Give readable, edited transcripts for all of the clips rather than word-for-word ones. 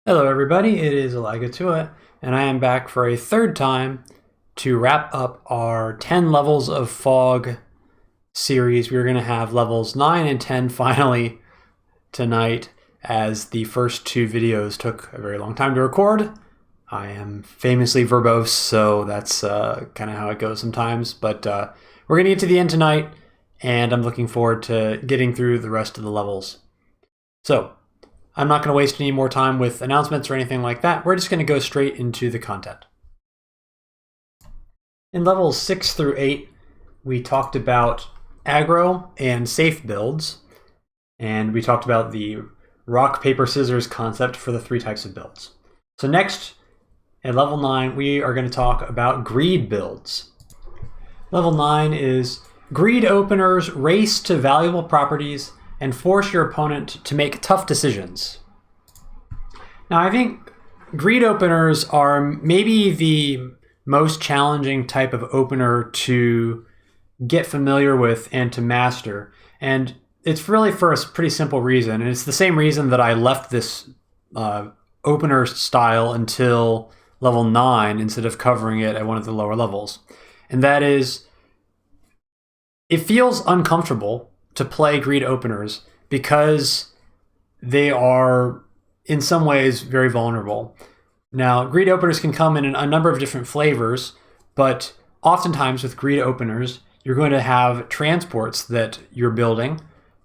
Hello everybody, it is Elagatua, and I am back for a third time to wrap up our 10 levels of fog series. We're going to have levels 9 and 10 finally tonight, as the first two videos took a very long time to record. I am famously verbose, so that's kind of how it goes sometimes, but we're going to get to the end tonight, and I'm looking forward to getting through the rest of the levels. So, I'm not going to waste any more time with announcements or anything like that. We're just going to go straight into the content. In levels 6 through 8, we talked about aggro and safe builds, and we talked about the rock, paper, scissors concept for the 3 types of builds. So next, at level 9, we are going to talk about greed builds. Level 9 is greed openers race to valuable properties and force your opponent to make tough decisions. Now, I think greed openers are maybe the most challenging type of opener to get familiar with and to master. And it's really for a pretty simple reason. And it's the same reason that I left this opener style until level 9 instead of covering it at one of the lower levels. And that is, it feels uncomfortable to play greed openers because they are in some ways very vulnerable. Now, greed openers can come in a number of different flavors, but oftentimes with greed openers, you're going to have transports that you're building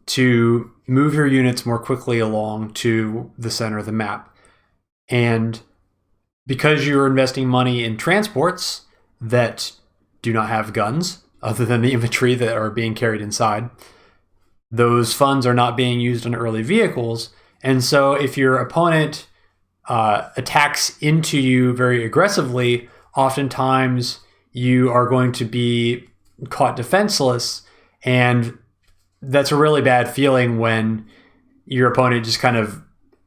to move your units more quickly along to the center of the map. And because you're investing money in transports that do not have guns, other than the infantry that are being carried inside, those funds are not being used on early vehicles. And so if your opponent attacks into you very aggressively, oftentimes you are going to be caught defenseless. And that's a really bad feeling when your opponent just kind of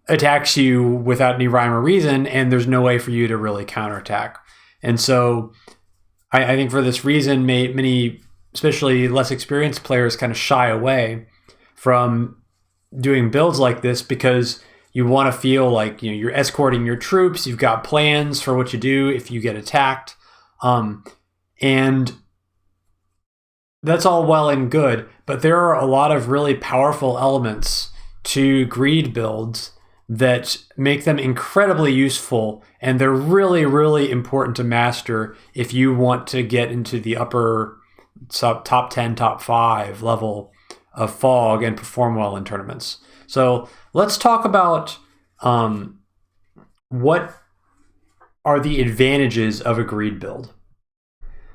attacks you without any rhyme or reason, and there's no way for you to really counterattack. And so I think for this reason, many, especially less experienced players, kind of shy away from doing builds like this because you want to feel like you're escorting your troops, you've got plans for what you do if you get attacked, and that's all well and good, but there are a lot of really powerful elements to greed builds that make them incredibly useful, and they're really, really important to master if you want to get into the upper top 10, top 5 level of fog and perform well in tournaments. So let's talk about what are the advantages of a greed build.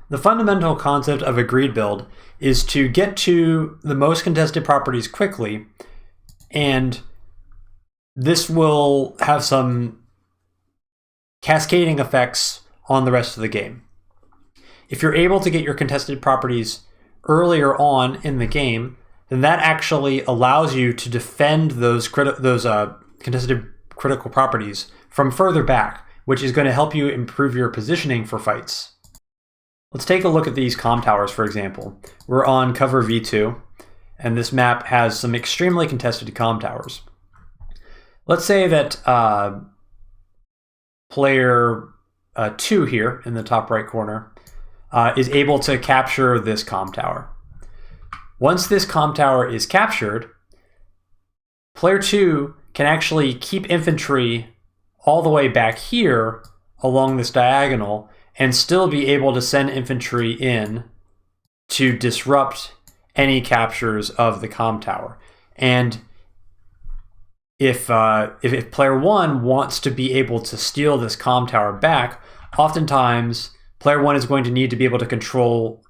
The fundamental concept of a greed build is to get to the most contested properties quickly, and this will have some cascading effects on the rest of the game. If you're able to get your contested properties earlier on in the game, then that actually allows you to defend those contested critical properties from further back, which is going to help you improve your positioning for fights. Let's take a look at these comm towers, for example. We're on cover V2, and this map has some extremely contested comm towers. Let's say that player 2 here in the top right corner is able to capture this comm tower. Once this comm tower is captured, player 2 can actually keep infantry all the way back here along this diagonal and still be able to send infantry in to disrupt any captures of the comm tower. And if player 1 wants to be able to steal this comm tower back, oftentimes player 1 is going to need to be able to control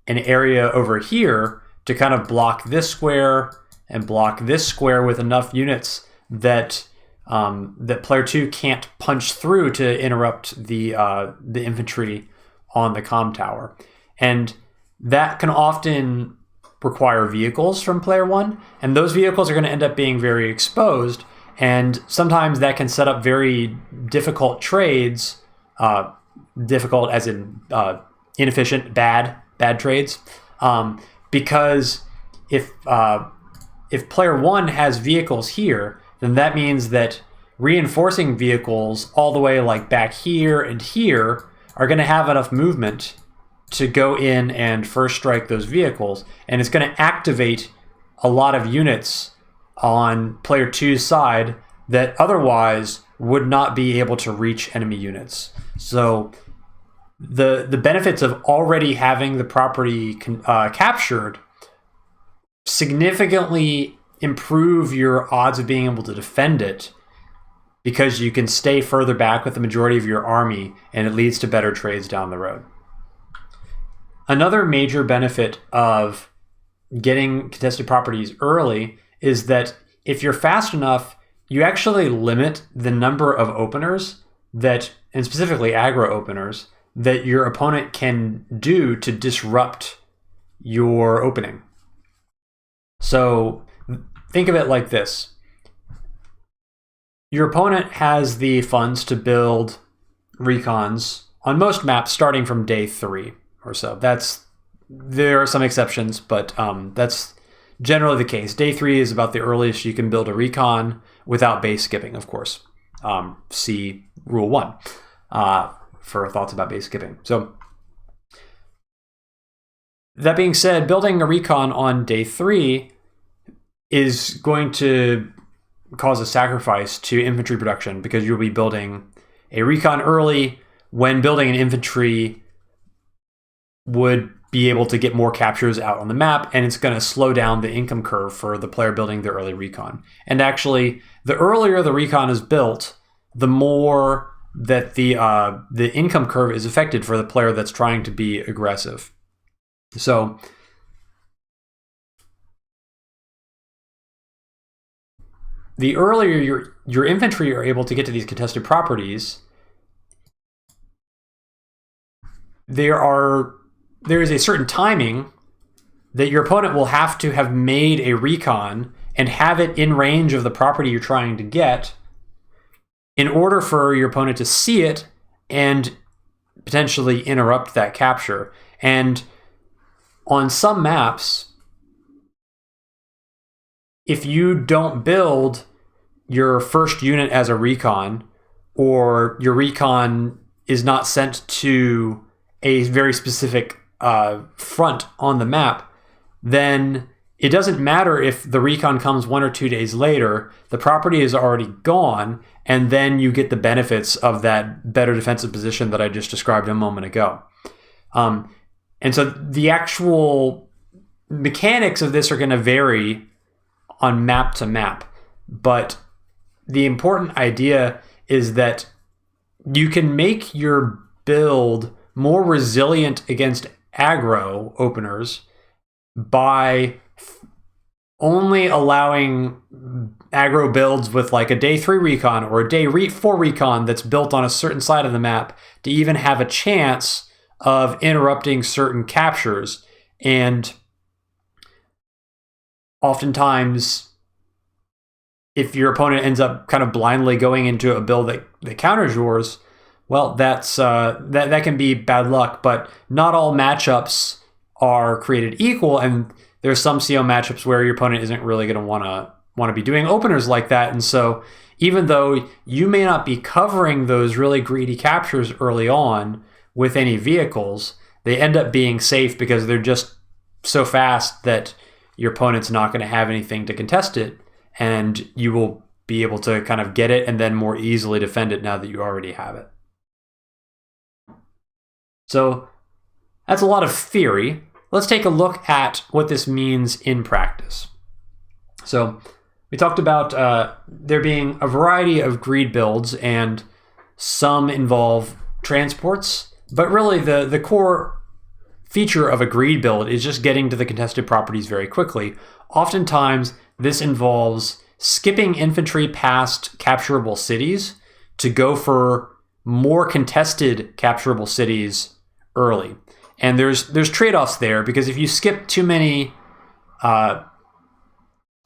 an area over here to kind of block this square and block this square with enough units that that player 2 can't punch through to interrupt the infantry on the comm tower. And that can often require vehicles from player 1, and those vehicles are going to end up being very exposed, and sometimes that can set up very difficult trades, difficult as in inefficient, bad trades, because if player 1 has vehicles here, then that means that reinforcing vehicles all the way like back here and here are going to have enough movement to go in and first strike those vehicles, and it's going to activate a lot of units on player 2's side that otherwise would not be able to reach enemy units. So the benefits of already having the property captured significantly improve your odds of being able to defend it, because you can stay further back with the majority of your army, and it leads to better trades down the road. Another major benefit of getting contested properties early is that if you're fast enough, you actually limit the number of openers that, and specifically aggro openers, that your opponent can do to disrupt your opening. So think of it like this. Your opponent has the funds to build recons on most maps starting from day 3 or so. There are some exceptions, but that's generally the case. Day 3 is about the earliest you can build a recon without base skipping, of course. See Rule 1 for thoughts about base skipping. So that being said, building a recon on day 3 is going to cause a sacrifice to infantry production, because you'll be building a recon early when building an infantry would be able to get more captures out on the map, and it's going to slow down the income curve for the player building the early recon. And actually, the earlier the recon is built, the more that the income curve is affected for the player that's trying to be aggressive. So the earlier your infantry are able to get to these contested properties, there is a certain timing that your opponent will have to have made a recon and have it in range of the property you're trying to get in order for your opponent to see it and potentially interrupt that capture. And on some maps, if you don't build your first unit as a recon, or your recon is not sent to a very specific front on the map, then it doesn't matter if the recon comes 1 or 2 days later. The property is already gone, and then you get the benefits of that better defensive position that I just described a moment ago. And so the actual mechanics of this are going to vary on map to map, but the important idea is that you can make your build more resilient against aggro openers by only allowing aggro builds with like a day 3 recon or a day 4 recon that's built on a certain side of the map to even have a chance of interrupting certain captures. And oftentimes, if your opponent ends up kind of blindly going into a build that counters yours, well, that can be bad luck. But not all matchups are created equal, and there's some CO matchups where your opponent isn't really going to want to be doing openers like that. And so even though you may not be covering those really greedy captures early on with any vehicles, they end up being safe because they're just so fast that your opponent's not going to have anything to contest it, and you will be able to kind of get it and then more easily defend it now that you already have it. So that's a lot of theory. Let's take a look at what this means in practice. So we talked about there being a variety of greed builds, and some involve transports, but really the core feature of a greed build is just getting to the contested properties very quickly. Oftentimes, this involves skipping infantry past capturable cities to go for more contested capturable cities early. And there's trade-offs there, because if you skip too many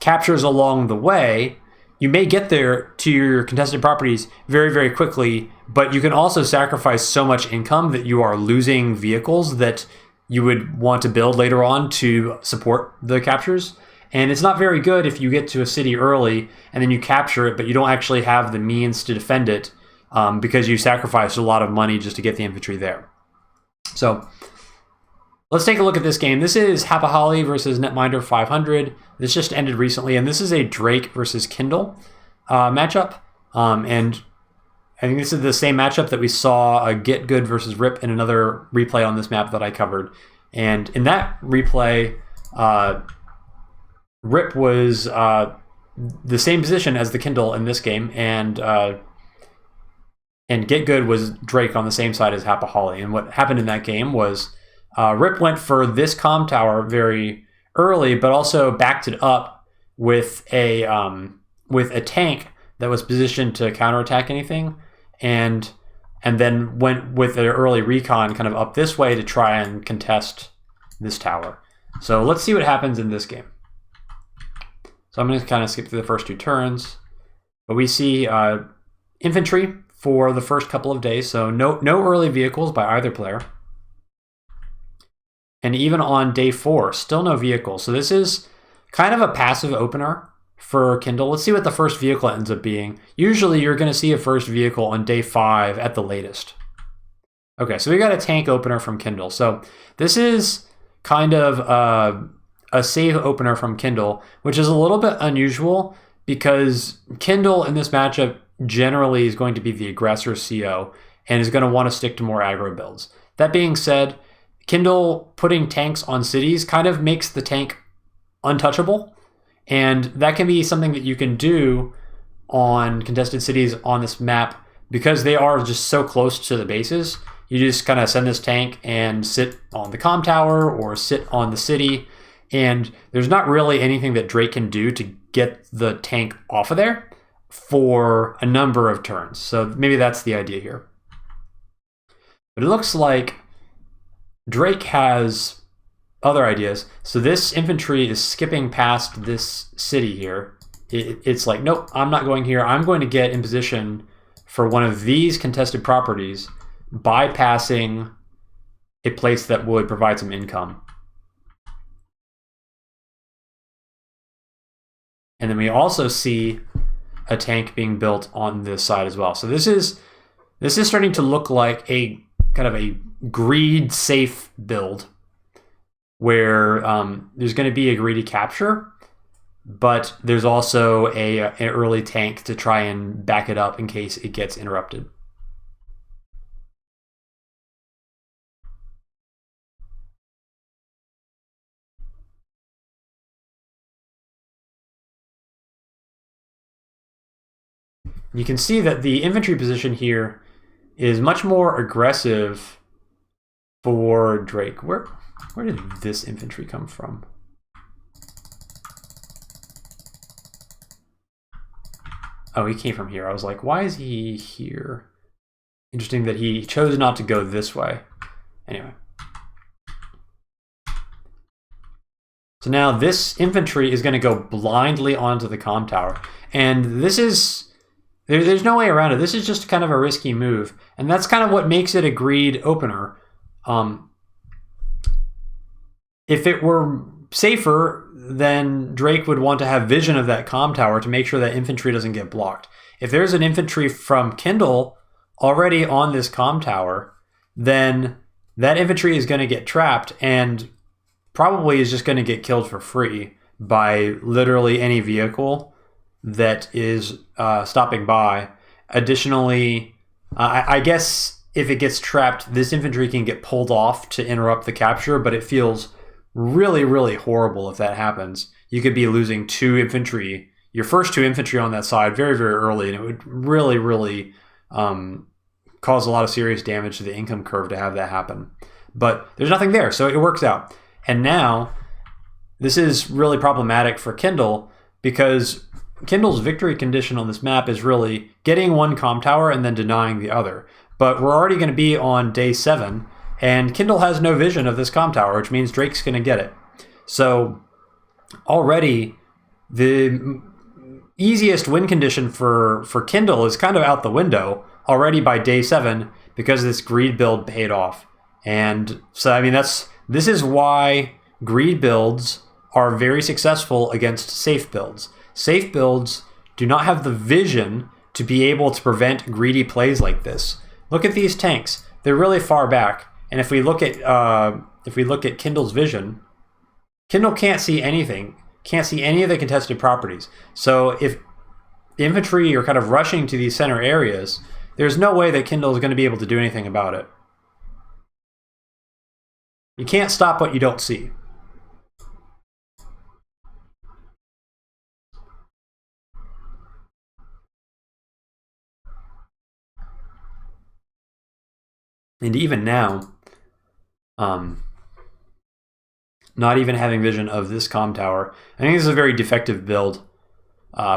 captures along the way, you may get there to your contested properties very, very quickly, but you can also sacrifice so much income that you are losing vehicles that you would want to build later on to support the captures. And it's not very good if you get to a city early and then you capture it, but you don't actually have the means to defend it because you sacrificed a lot of money just to get the infantry there. So let's take a look at this game. This is Hapahauli versus Netminder 500. This just ended recently, and this is a Drake versus Kindle matchup. And I think this is the same matchup that we saw Get Good versus Rip in another replay on this map that I covered. And in that replay, Rip was the same position as the Kindle in this game, and Get Good was Drake on the same side as Hapahauli. And what happened in that game was Rip went for this comm tower very early, but also backed it up with a tank that was positioned to counterattack anything, and then went with an early recon kind of up this way to try and contest this tower. So let's see what happens in this game. So I'm going to kind of skip through the first 2 turns, but we see infantry for the first couple of days, so no early vehicles by either player. And even on day 4, still no vehicles. So this is kind of a passive opener for Kindle. Let's see what the first vehicle ends up being. Usually you're going to see a first vehicle on day 5 at the latest. Okay, so we got a tank opener from Kindle. So this is kind of a save opener from Kindle, which is a little bit unusual because Kindle in this matchup generally is going to be the aggressor CO and is going to want to stick to more aggro builds. That being said, Kindle putting tanks on cities kind of makes the tank untouchable, and that can be something that you can do on contested cities on this map because they are just so close to the bases. You just kind of send this tank and sit on the comm tower or sit on the city, and there's not really anything that Drake can do to get the tank off of there for a number of turns. So maybe that's the idea here. But it looks like Drake has other ideas. So this infantry is skipping past this city here. It's like, nope, I'm not going here. I'm going to get in position for one of these contested properties, bypassing a place that would provide some income. And then we also see a tank being built on this side as well. So this is starting to look like a kind of a greed safe build where there's going to be a greedy capture, but there's also an early tank to try and back it up in case it gets interrupted. You can see that the infantry position here is much more aggressive for Drake. Where did this infantry come from? Oh, he came from here. I was like, why is he here? Interesting that he chose not to go this way. Anyway. So now this infantry is going to go blindly onto the comm tower. And this is... There's no way around it. This is just kind of a risky move. And that's kind of what makes it a greed opener. If it were safer, then Drake would want to have vision of that comm tower to make sure that infantry doesn't get blocked. If there's an infantry from Kindle already on this comm tower, then that infantry is going to get trapped and probably is just going to get killed for free by literally any vehicle that is stopping by. Additionally, I guess if it gets trapped, this infantry can get pulled off to interrupt the capture, but it feels really, really horrible if that happens. You could be losing 2 infantry, your first 2 infantry on that side very, very early, and it would really, really cause a lot of serious damage to the income curve to have that happen. But there's nothing there, so it works out. And now, this is really problematic for Kindle because Kindle's victory condition on this map is really getting one comm tower and then denying the other. But we're already going to be on day 7, and Kindle has no vision of this comm tower, which means Drake's going to get it. So already the easiest win condition for Kindle is kind of out the window already by day 7 because this greed build paid off. And so, I mean, this is why greed builds are very successful against safe builds. Safe builds do not have the vision to be able to prevent greedy plays like this. Look at these tanks; they're really far back. And if we look at Kindle's vision, Kindle can't see anything, can't see any of the contested properties. So if the infantry are kind of rushing to these center areas, there's no way that Kindle is going to be able to do anything about it. You can't stop what you don't see. And even now, not even having vision of this comm tower, I think this is a very defective build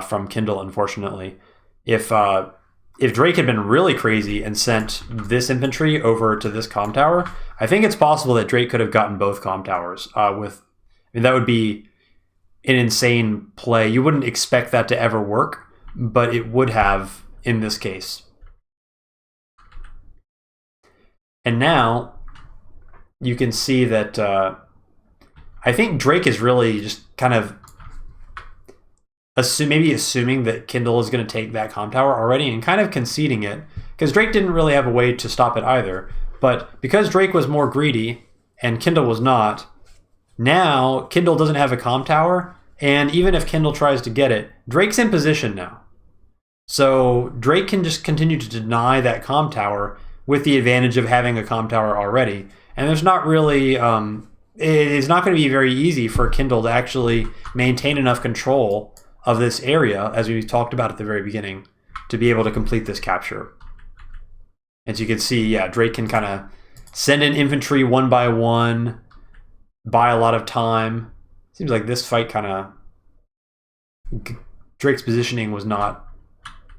from Kindle, unfortunately. If Drake had been really crazy and sent this infantry over to this comm tower, I think it's possible that Drake could have gotten both comm towers. That would be an insane play. You wouldn't expect that to ever work, but it would have in this case. And now you can see that I think Drake is really just kind of maybe assuming that Kindle is going to take that comm tower already and kind of conceding it, because Drake didn't really have a way to stop it either. But because Drake was more greedy and Kindle was not, now Kindle doesn't have a comm tower, and even if Kindle tries to get it, Drake's in position now. So Drake can just continue to deny that comm tower with the advantage of having a comm tower already. And there's not really, it is not going to be very easy for Kindle to actually maintain enough control of this area, as we talked about at the very beginning, to be able to complete this capture. As you can see, yeah, Drake can kind of send in infantry one by one, buy a lot of time. Seems like this fight kind of, Drake's positioning was not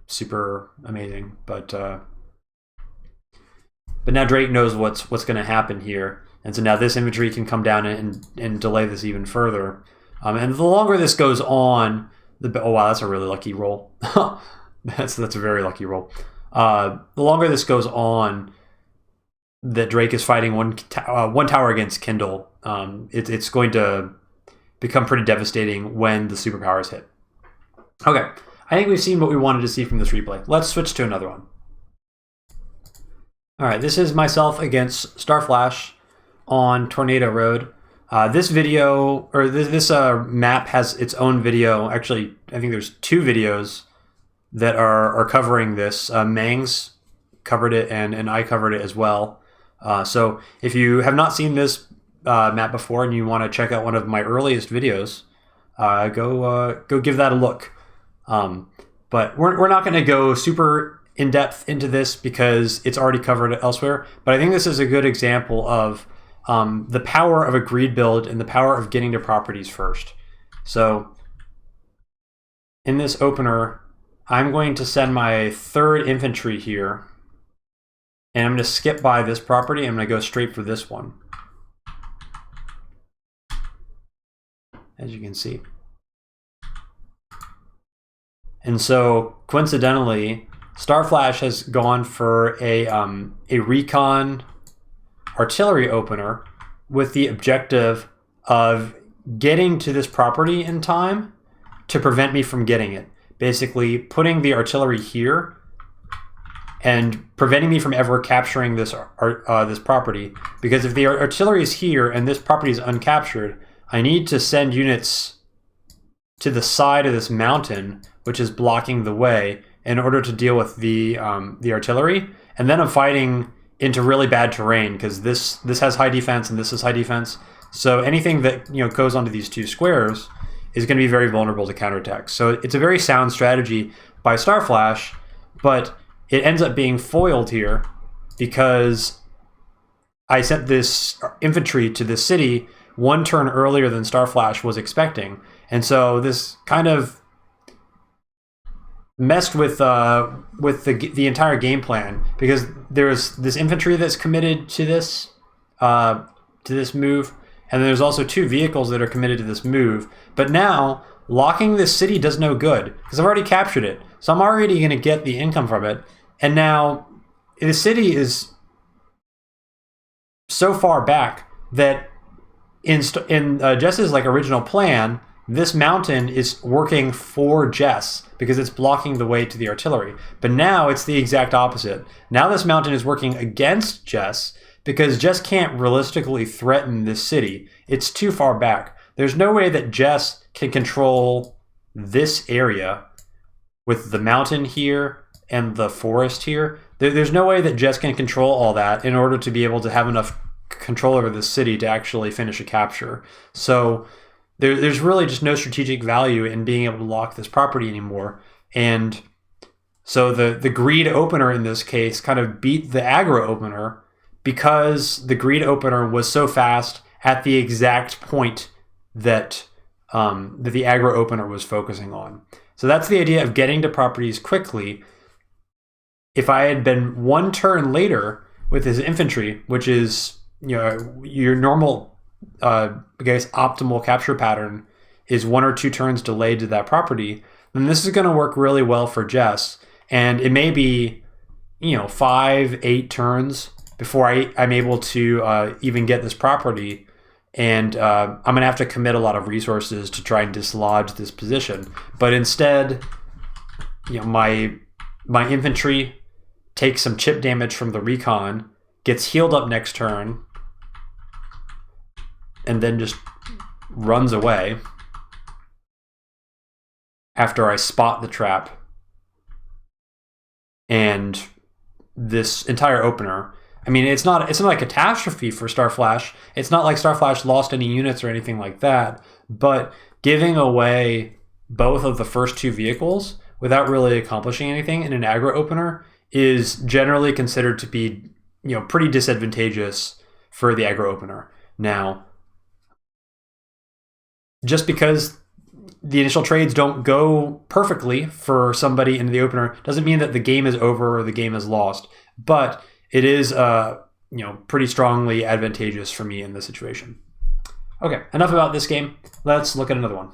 super amazing, but now Drake knows what's going to happen here, and so now this infantry can come down and delay this even further. And the longer this goes on, oh wow, that's a really lucky roll. that's a very lucky roll. The longer this goes on, that Drake is fighting one tower against Kindle, it's going to become pretty devastating when the superpowers hit. Okay, I think we've seen what we wanted to see from this replay. Let's switch to another one. All right, this is myself against Starflash on Tornado Road. This video, or this map has its own video. Actually, I think there's two videos that are covering this. Mangs covered it, and I covered it as well. So if you have not seen this map before and you want to check out one of my earliest videos, go give that a look. But we're not going to go super in depth into this because it's already covered elsewhere. But I think this is a good example of the power of a greed build and the power of getting to properties first. So in this opener, I'm going to send my 3rd infantry here, and I'm going to skip by this property. I'm going to go straight for this one, as you can see. And so coincidentally, Starflash has gone for a recon artillery opener with the objective of getting to this property in time to prevent me from getting it. Basically putting the artillery here and preventing me from ever capturing this property. Because if the artillery is here and this property is uncaptured, I need to send units to the side of this mountain, which is blocking the way, in order to deal with the artillery. And then I'm fighting into really bad terrain because this has high defense and this is high defense. So anything that goes onto these two squares is going to be very vulnerable to counterattacks. So it's a very sound strategy by Starflash, but it ends up being foiled here because I sent this infantry to this city one turn earlier than Starflash was expecting. And so this kind of messed with the entire game plan, because there's this infantry that's committed to this move, and there's also 2 vehicles that are committed to this move. But now locking this city does no good because I've already captured it, so I'm already going to get the income from it. And now the city is so far back that in Jess's like original plan, this mountain is working for Jess because it's blocking the way to the artillery. But now it's the exact opposite. Now this mountain is working against Jess because Jess can't realistically threaten this city. It's too far back. There's no way that Jess can control this area with the mountain here and the forest here. There's no way that Jess can control all that in order to be able to have enough control over this city to actually finish a capture. So there's really just no strategic value in being able to lock this property anymore. And so the greed opener in this case kind of beat the aggro opener because the greed opener was so fast at the exact point that the aggro opener was focusing on. So that's the idea of getting to properties quickly. If I had been one turn later with his infantry, which is your normal optimal capture pattern is 1 or 2 turns delayed to that property, then this is going to work really well for Jess. And it may be 5, 8 turns before I'm able to even get this property. And I'm going to have to commit a lot of resources to try and dislodge this position. But instead, my infantry takes some chip damage from the recon, gets healed up next turn, and then just runs away after I spot the trap. And this entire opener, I mean, it's not a catastrophe for Starflash. It's not like Starflash lost any units or anything like that, but giving away both of the first 2 vehicles without really accomplishing anything in an aggro opener is generally considered to be, pretty disadvantageous for the aggro opener. Now, just because the initial trades don't go perfectly for somebody in the opener doesn't mean that the game is over or the game is lost. But it is, pretty strongly advantageous for me in this situation. Okay, enough about this game. Let's look at another one.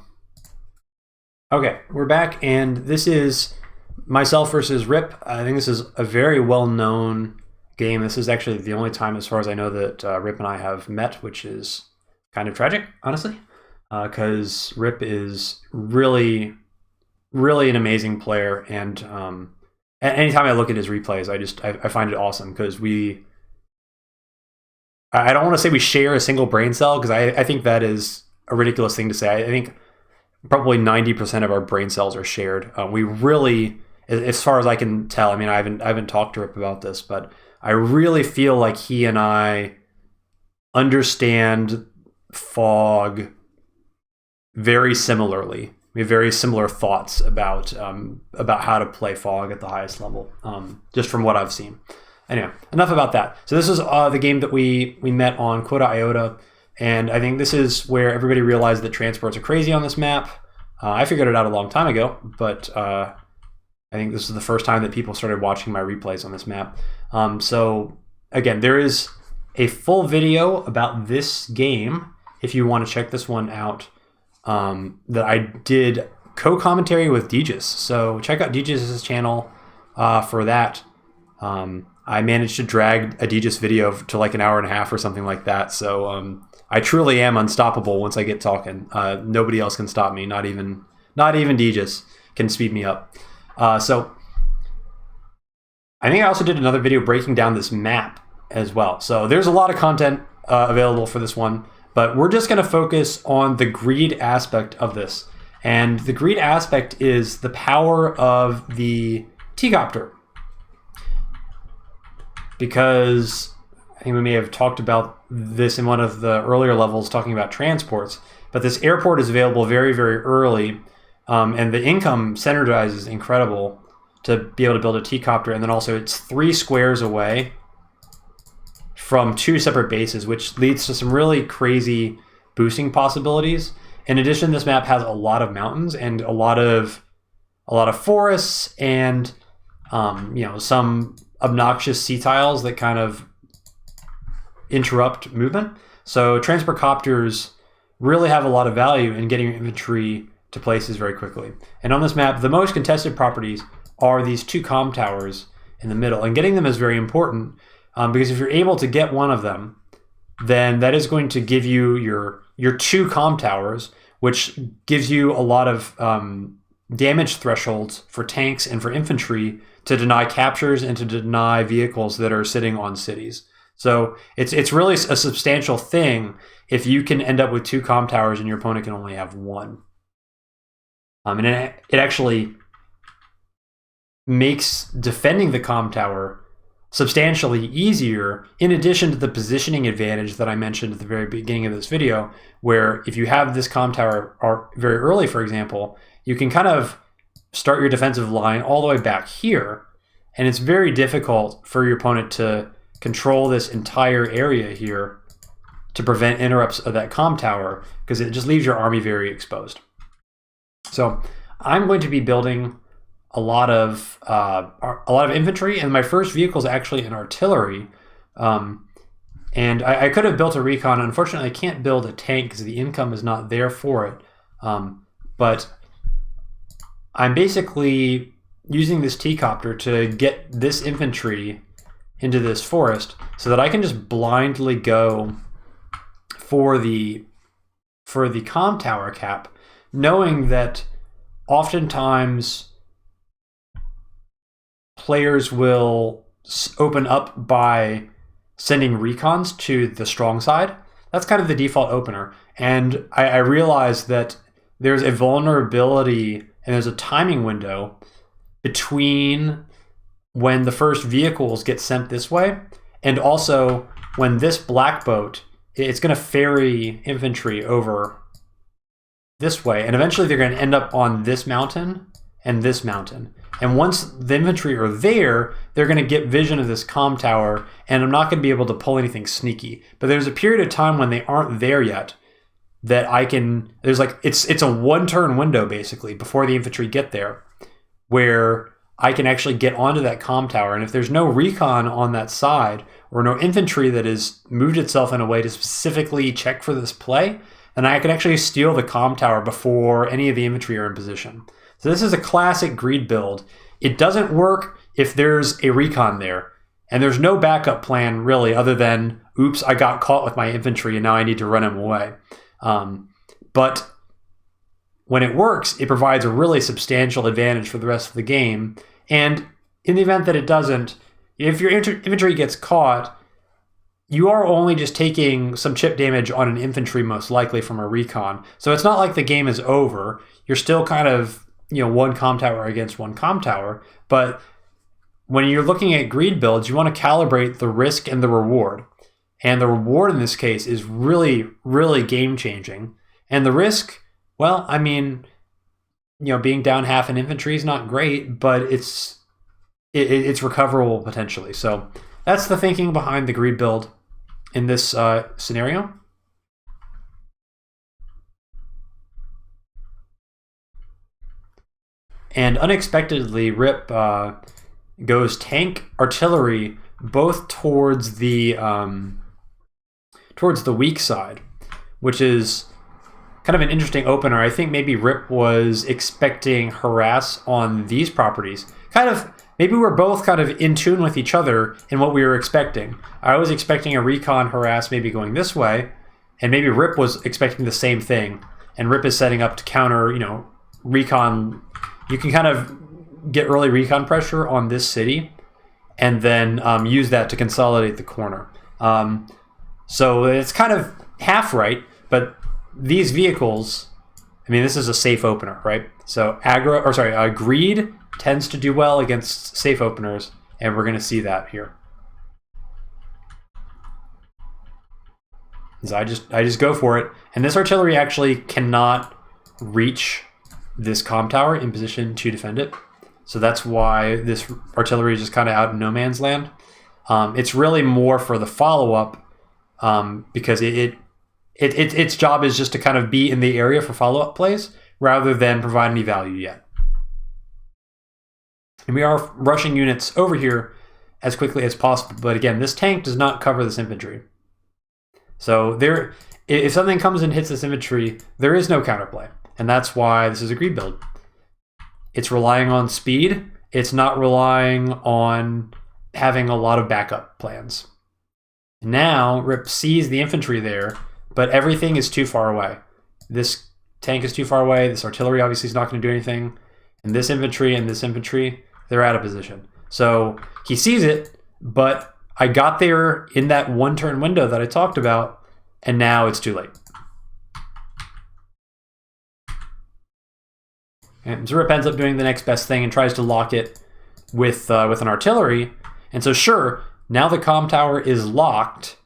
Okay, we're back, and this is myself versus Rip. I think this is a very well-known game. This is actually the only time, as far as I know, that Rip and I have met, which is kind of tragic, honestly, because Rip is really, really an amazing player, and anytime I look at his replays, I find it awesome because I don't want to say we share a single brain cell because I think that is a ridiculous thing to say. I think probably 90% of our brain cells are shared. We really, as far as I can tell, I mean, I haven't talked to Rip about this, but I really feel like he and I understand fog very similarly. We have very similar thoughts about how to play fog at the highest level, just from what I've seen. Anyway, enough about that. So this is the game that we met on Quota Iota, and I think this is where everybody realized that transports are crazy on this map. I figured it out a long time ago, but I think this is the first time that people started watching my replays on this map. So again, there is a full video about this game if you want to check this one out. That I did co-commentary with Deegis. So check out Deegis' channel for that. I managed to drag a Deegis video to like an hour and a half or something like that. So I truly am unstoppable once I get talking. Nobody else can stop me. Not even Deegis can speed me up. So I think I also did another video breaking down this map as well. So there's a lot of content available for this one. But we're just going to focus on the greed aspect of this. And the greed aspect is the power of the T-copter. Because I think we may have talked about this in one of the earlier levels talking about transports. But this airport is available very, very early. And the income synergize is incredible to be able to build a T-copter. And then also it's 3 squares away from 2 separate bases, which leads to some really crazy boosting possibilities. In addition, this map has a lot of mountains and a lot of forests and some obnoxious sea tiles that kind of interrupt movement. So transport copters really have a lot of value in getting your infantry to places very quickly. And on this map, the most contested properties are these 2 comm towers in the middle, and getting them is very important. Because if you're able to get one of them, then that is going to give you your 2 comm towers, which gives you a lot of damage thresholds for tanks and for infantry to deny captures and to deny vehicles that are sitting on cities. So it's really a substantial thing if you can end up with 2 comm towers and your opponent can only have 1. And it actually makes defending the comm tower substantially easier, in addition to the positioning advantage that I mentioned at the very beginning of this video, where if you have this comm tower very early, for example, you can kind of start your defensive line all the way back here, and it's very difficult for your opponent to control this entire area here to prevent interrupts of that comm tower, because it just leaves your army very exposed. So I'm going to be building a lot of infantry, and my first vehicle is actually an artillery. And I could have built a recon. Unfortunately, I can't build a tank because the income is not there for it. But I'm basically using this T-copter to get this infantry into this forest so that I can just blindly go for the comm tower cap, knowing that oftentimes players will open up by sending recons to the strong side. That's kind of the default opener. And I realized that there's a vulnerability and there's a timing window between when the first vehicles get sent this way and also when this black boat, it's going to ferry infantry over this way. And eventually they're going to end up on this mountain and this mountain. And once the infantry are there, they're going to get vision of this comm tower, and I'm not going to be able to pull anything sneaky. But there's a period of time when they aren't there yet that I can, there's like, it's a 1-turn window basically before the infantry get there, where I can actually get onto that comm tower. And if there's no recon on that side or no infantry that has moved itself in a way to specifically check for this play, then I can actually steal the comm tower before any of the infantry are in position. So this is a classic greed build. It doesn't work if there's a recon there, and there's no backup plan really other than, oops, I got caught with my infantry and now I need to run him away. But when it works, it provides a really substantial advantage for the rest of the game. And in the event that it doesn't, if your infantry gets caught, you are only just taking some chip damage on an infantry most likely from a recon. So it's not like the game is over. You're still kind of, one comm tower against one comm tower. But when you're looking at greed builds, you want to calibrate the risk and the reward. And the reward in this case is really, really game changing. And the risk, well, I mean, being down half an infantry is not great, but it's recoverable potentially. So that's the thinking behind the greed build in this scenario. And unexpectedly, Rip goes tank, artillery, both towards the weak side, which is kind of an interesting opener. I think maybe Rip was expecting harass on these properties. Maybe we're both kind of in tune with each other in what we were expecting. I was expecting a recon harass maybe going this way, and maybe Rip was expecting the same thing. And Rip is setting up to counter, recon. You can kind of get early recon pressure on this city and then use that to consolidate the corner. So it's kind of half right, but these vehicles, I mean, this is a safe opener, right? So greed tends to do well against safe openers, and we're going to see that here. So I just go for it, and this artillery actually cannot reach this comm tower in position to defend it. So that's why this artillery is just kind of out in no man's land. It's really more for the follow-up because its job is just to kind of be in the area for follow-up plays rather than provide any value yet. And we are rushing units over here as quickly as possible. But again, this tank does not cover this infantry. So if something comes and hits this infantry, there is no counterplay. And that's why this is a greed build. It's relying on speed. It's not relying on having a lot of backup plans. Now Rip sees the infantry there, but everything is too far away. This tank is too far away. This artillery obviously is not going to do anything. And this infantry, they're out of position. So he sees it, but I got there in that 1 turn window that I talked about, and now it's too late. And so Rip ends up doing the next best thing and tries to lock it with an artillery. And so sure, now the comm tower is locked,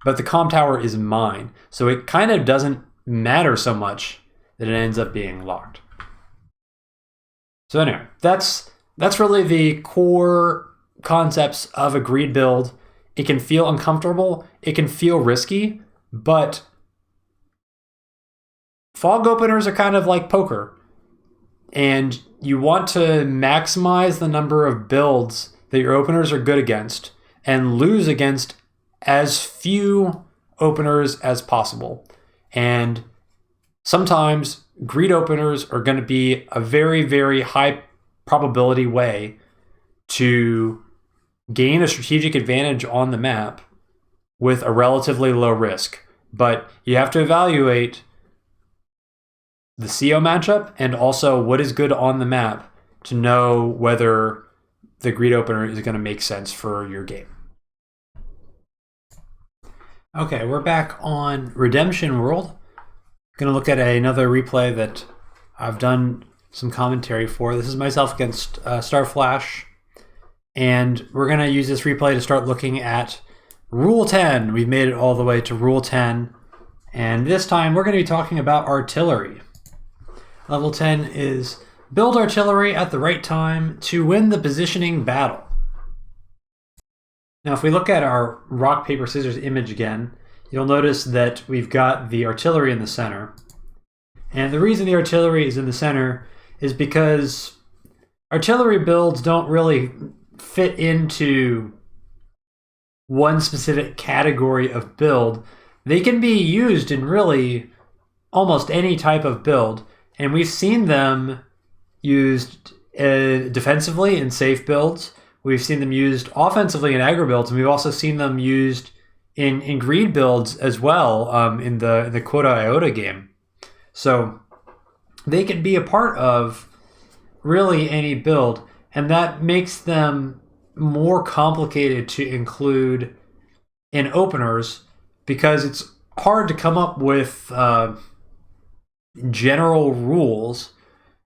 but the comm tower is mine. So it kind of doesn't matter so much that it ends up being locked. So anyway, that's really the core concepts of a greed build. It can feel uncomfortable, it can feel risky, but fog openers are kind of like poker. And you want to maximize the number of builds that your openers are good against and lose against as few openers as possible. And sometimes greed openers are going to be a very, very high probability way to gain a strategic advantage on the map with a relatively low risk. But you have to evaluate the CO matchup and also what is good on the map to know whether the greed opener is going to make sense for your game. Okay, we're back on Redemption World. Going to look at another replay that I've done some commentary for. This is myself against Starflash, and we're going to use this replay to start looking at Rule 10. We've made it all the way to Rule 10, and this time we're going to be talking about artillery. Level 10 is build artillery at the right time to win the positioning battle. Now, if we look at our rock, paper, scissors image again, you'll notice that we've got the artillery in the center. And the reason the artillery is in the center is because artillery builds don't really fit into one specific category of build. They can be used in really almost any type of build. And we've seen them used defensively in safe builds. We've seen them used offensively in aggro builds, and we've also seen them used in greed builds as well in the Quota Iota game. So they can be a part of really any build, and that makes them more complicated to include in openers because it's hard to come up with general rules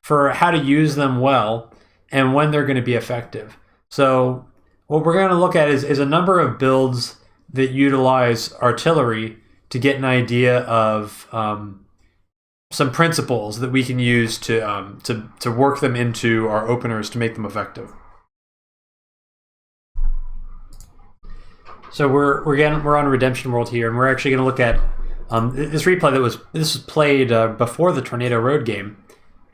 for how to use them well and when they're going to be effective. So what we're going to look at is a number of builds that utilize artillery to get an idea of some principles that we can use to work them into our openers to make them effective. So we're on Redemption World here, and we're actually going to look at this replay this was played before the Tornado Road game.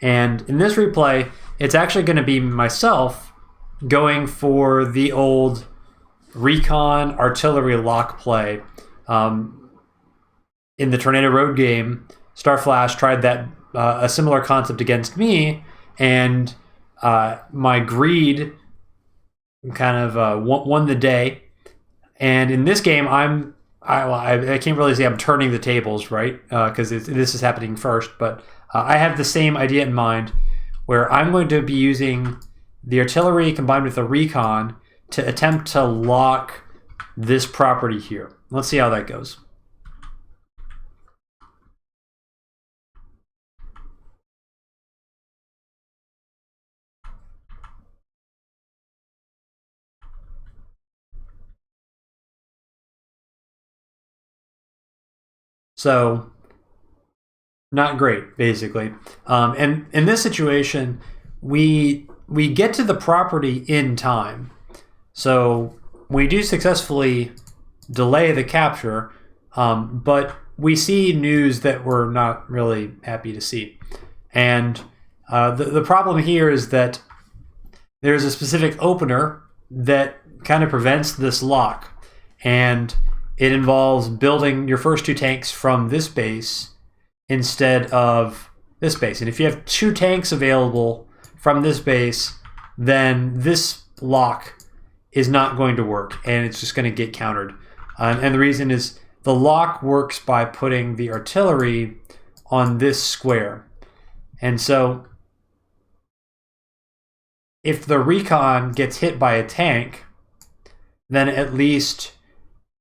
And in this replay, it's actually going to be myself going for the old recon artillery lock play. In the Tornado Road game, Starflash tried that a similar concept against me, and my greed kind of won the day. And in this game, I can't really say I'm turning the tables, right? Because this is happening first, but I have the same idea in mind where I'm going to be using the artillery combined with the recon to attempt to lock this property here. Let's see how that goes. So, not great, basically. And in this situation, we get to the property in time. So we do successfully delay the capture, but we see news that we're not really happy to see. And the problem here is that there's a specific opener that kind of prevents this lock. And it involves building your first 2 tanks from this base instead of this base. And if you have 2 tanks available from this base, then this lock is not going to work, and it's just going to get countered. And the reason is the lock works by putting the artillery on this square. And so if the recon gets hit by a tank, then at least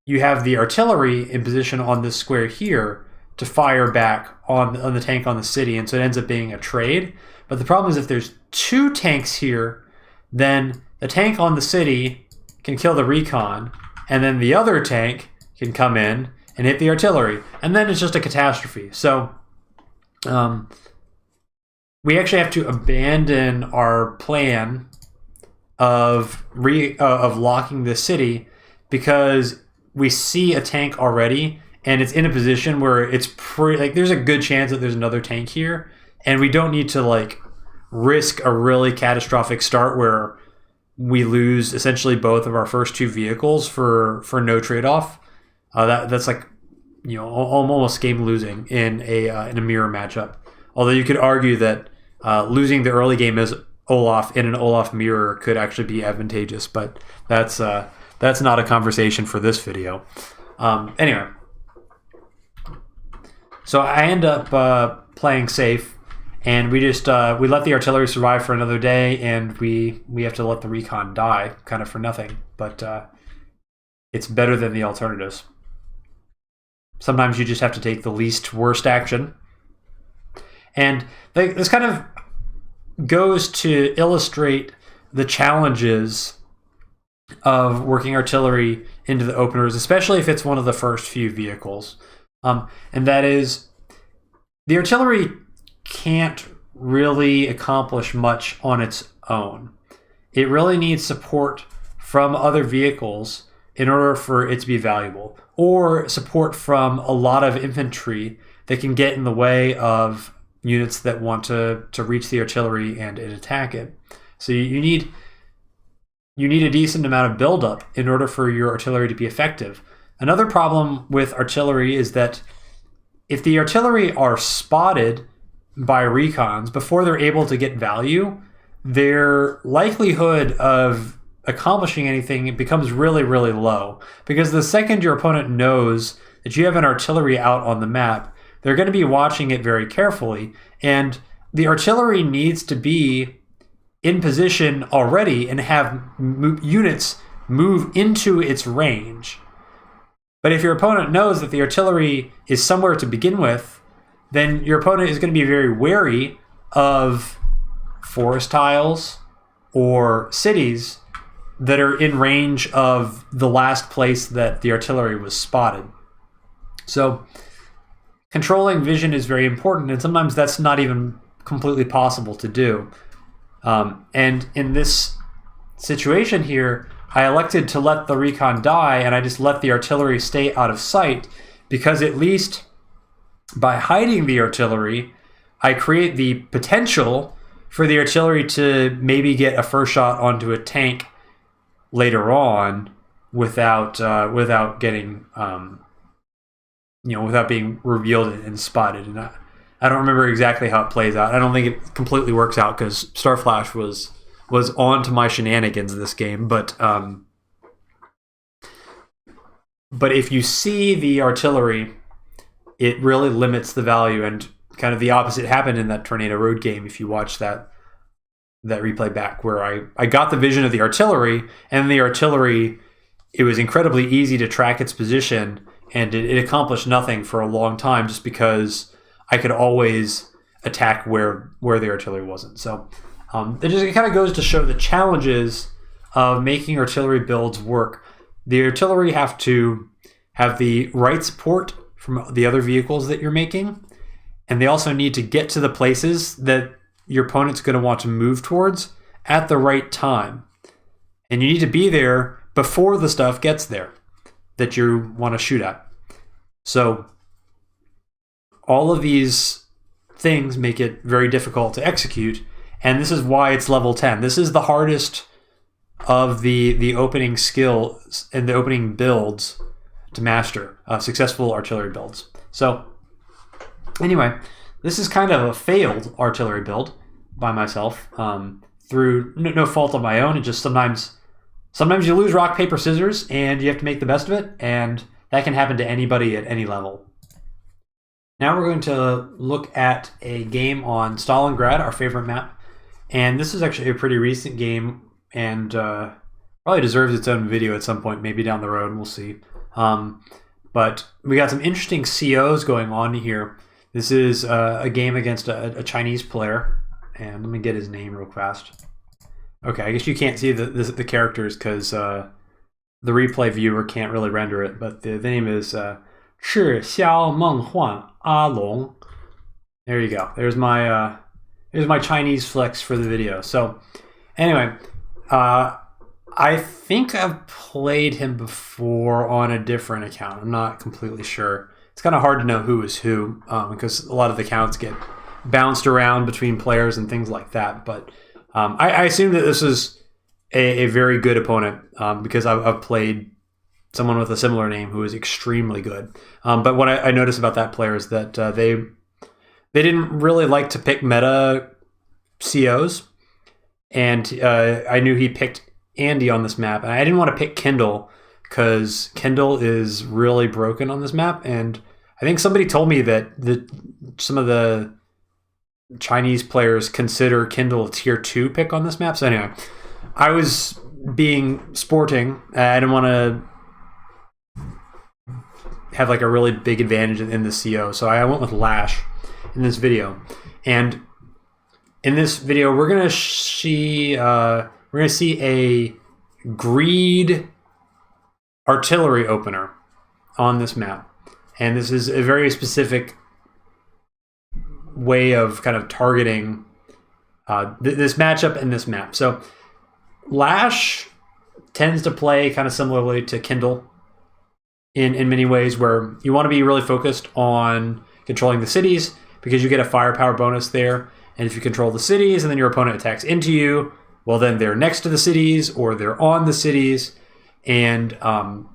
you have the artillery in position on this square here to fire back on the tank on the city. And so it ends up being a trade. But the problem is if there's 2 tanks here, then the tank on the city can kill the recon, and then the other tank can come in and hit the artillery. And then it's just a catastrophe. So we actually have to abandon our plan of locking the city because we see a tank already, and it's in a position where it's there's a good chance that there's another tank here, and we don't need to risk a really catastrophic start where we lose essentially both of our first 2 vehicles for no trade-off. That's almost game losing in a mirror matchup. Although you could argue that losing the early game as Olaf in an Olaf mirror could actually be advantageous, but that's not a conversation for this video. Anyway, so I end up playing safe, and we just we let the artillery survive for another day, and we have to let the recon die kind of for nothing. But it's better than the alternatives. Sometimes you just have to take the least worst action, and this kind of goes to illustrate the challenges of working artillery into the openers, especially if it's one of the first few vehicles. And that is, the artillery can't really accomplish much on its own. It really needs support from other vehicles in order for it to be valuable, or support from a lot of infantry that can get in the way of units that want to reach the artillery and attack it. So you need a decent amount of buildup in order for your artillery to be effective. Another problem with artillery is that if the artillery are spotted by recons before they're able to get value, their likelihood of accomplishing anything becomes really, really low. Because the second your opponent knows that you have an artillery out on the map, they're going to be watching it very carefully. And the artillery needs to be in position already and have units move into its range. But if your opponent knows that the artillery is somewhere to begin with, then your opponent is going to be very wary of forest tiles or cities that are in range of the last place that the artillery was spotted. So controlling vision is very important, and sometimes that's not even completely possible to do. And in this situation here, I elected to let the recon die, and I just let the artillery stay out of sight, because at least by hiding the artillery, I create the potential for the artillery to maybe get a first shot onto a tank later on without getting without being revealed and spotted. And I don't remember exactly how it plays out. I don't think it completely works out because Starflash was on to my shenanigans this game, but if you see the artillery, it really limits the value, and kind of the opposite happened in that Tornado Road game. If you watch that replay back, where I got the vision of the artillery, and the artillery, it was incredibly easy to track its position, and it accomplished nothing for a long time just because I could always attack where the artillery wasn't. So it kind of goes to show the challenges of making artillery builds work. The artillery have to have the right support from the other vehicles that you're making, and they also need to get to the places that your opponent's going to want to move towards at the right time. And you need to be there before the stuff gets there that you want to shoot at. So all of these things make it very difficult to execute, and this is why it's level 10. This is the hardest of the opening skills and the opening builds to master, successful artillery builds. So anyway, this is kind of a failed artillery build by myself, through no fault of my own. It just sometimes sometimes you lose rock, paper, scissors, and you have to make the best of it, and that can happen to anybody at any level. Now we're going to look at a game on Stalingrad, our favorite map. And this is actually a pretty recent game, and probably deserves its own video at some point, maybe down the road, we'll see. But we got some interesting COs going on here. This is a game against a Chinese player, and let me get his name real fast. Okay, I guess you can't see the characters because the replay viewer can't really render it, but the name is赤霄梦幻阿龙. There you go. There's my Chinese flex for the video. So anyway, I think I've played him before on a different account. I'm not completely sure. It's kind of hard to know who is who because a lot of the accounts get bounced around between players and things like that. But I assume that this is a very good opponent because I've played someone with a similar name who is extremely good. But what I noticed about that player is that they didn't really like to pick meta COs, and I knew he picked Andy on this map, and I didn't want to pick Kindle because Kindle is really broken on this map, and I think somebody told me that some of the Chinese players consider Kindle a tier 2 pick on this map. So anyway, I was being sporting. I didn't want to have like a really big advantage in the CO, so I went with Lash in this video. And in this video, we're gonna see a greed artillery opener on this map, and this is a very specific way of kind of targeting this matchup and this map. So Lash tends to play kind of similarly to Kindle in many ways, where you want to be really focused on controlling the cities because you get a firepower bonus there. And if you control the cities and then your opponent attacks into you, well, then they're next to the cities or they're on the cities, and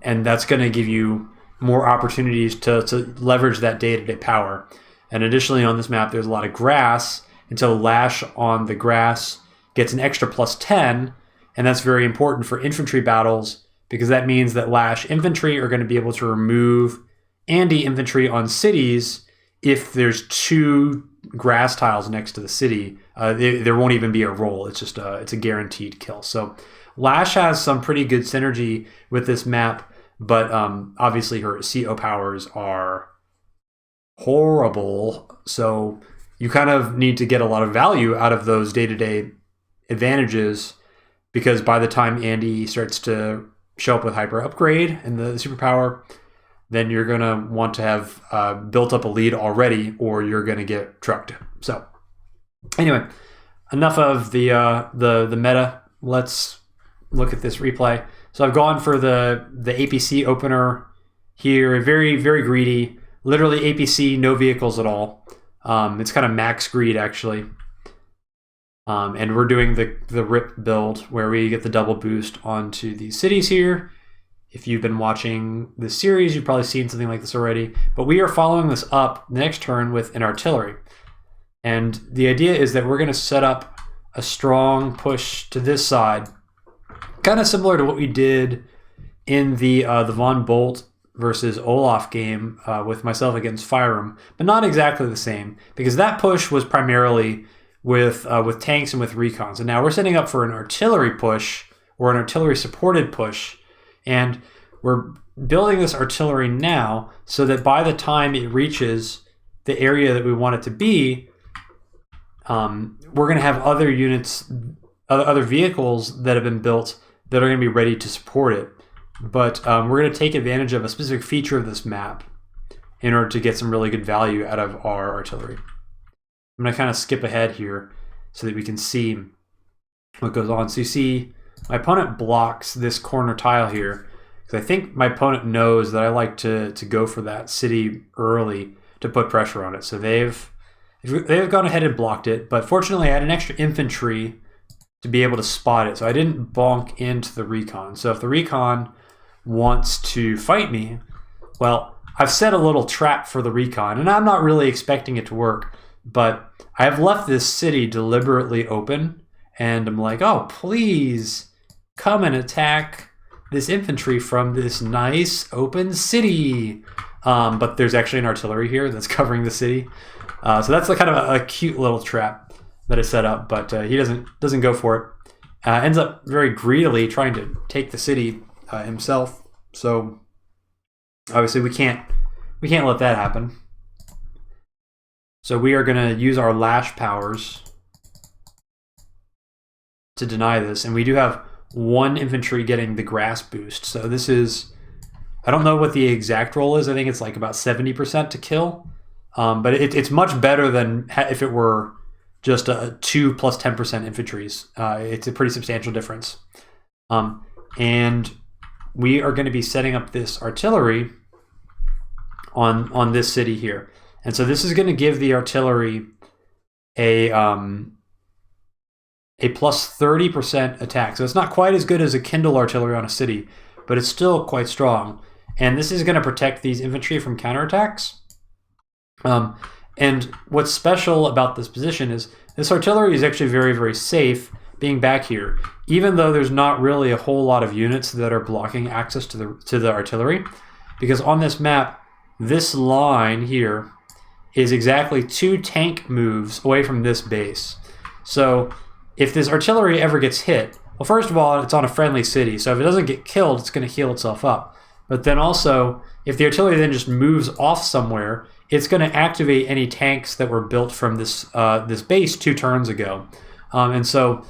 that's going to give you more opportunities to leverage that day-to-day power. And additionally, on this map, there's a lot of grass, and so Lash on the grass gets an extra +10, and that's very important for infantry battles because that means that Lash infantry are going to be able to remove Andy infantry on cities if there's 2 grass tiles next to the city. There won't even be a roll. It's just it's a guaranteed kill. So Lash has some pretty good synergy with this map, but obviously her CO powers are horrible. So you kind of need to get a lot of value out of those day-to-day advantages, because by the time Andy starts to show up with hyper upgrade and the superpower, then you're going to want to have built up a lead already, or you're going to get trucked. So anyway, enough of the meta. Let's look at this replay. So I've gone for the APC opener here, very, very greedy. Literally APC, no vehicles at all. It's kind of max greed, actually. And we're doing the RIP build where we get the double boost onto these cities here. If you've been watching this series, you've probably seen something like this already. But we are following this up the next turn with an artillery. And the idea is that we're going to set up a strong push to this side, kind of similar to what we did in the Von Bolt versus Olaf game with myself against Fire'em, but not exactly the same, because that push was primarily with tanks and with recons. And now we're setting up for an artillery push, or an artillery supported push, and we're building this artillery now so that by the time it reaches the area that we want it to be, we're going to have other units, other vehicles that have been built that are going to be ready to support it. But we're going to take advantage of a specific feature of this map in order to get some really good value out of our artillery. I'm going to kind of skip ahead here so that we can see what goes on. So you see my opponent blocks this corner tile here because I think my opponent knows that I like to go for that city early to put pressure on it. So they've gone ahead and blocked it, but fortunately I had an extra infantry to be able to spot it. So I didn't bonk into the recon. So if the recon wants to fight me, well, I've set a little trap for the recon, and I'm not really expecting it to work, but I have left this city deliberately open, and I'm like, oh, please come and attack this infantry from this nice open city. But there's actually an artillery here that's covering the city. So that's kind of a cute little trap that is set up, but he doesn't go for it. Ends up very greedily trying to take the city himself. So obviously we can't let that happen. So we are going to use our lash powers to deny this, and we do have one infantry getting the grass boost. So this is, I don't know what the exact roll is. I think it's like about 70% to kill, but it's much better than if it were just a 2 plus 10% infantries. It's a pretty substantial difference. And we are going to be setting up this artillery on this city here. And so this is going to give the artillery a plus 30% attack. So it's not quite as good as a Kindle artillery on a city, but it's still quite strong. And this is going to protect these infantry from counterattacks. And what's special about this position is this artillery is actually very, very safe being back here, even though there's not really a whole lot of units that are blocking access to the artillery. Because on this map, this line here is exactly 2 tank moves away from this base. So if this artillery ever gets hit, well, first of all, it's on a friendly city, so if it doesn't get killed, it's going to heal itself up. But then also, if the artillery then just moves off somewhere, it's going to activate any tanks that were built from this this base 2 turns ago. And so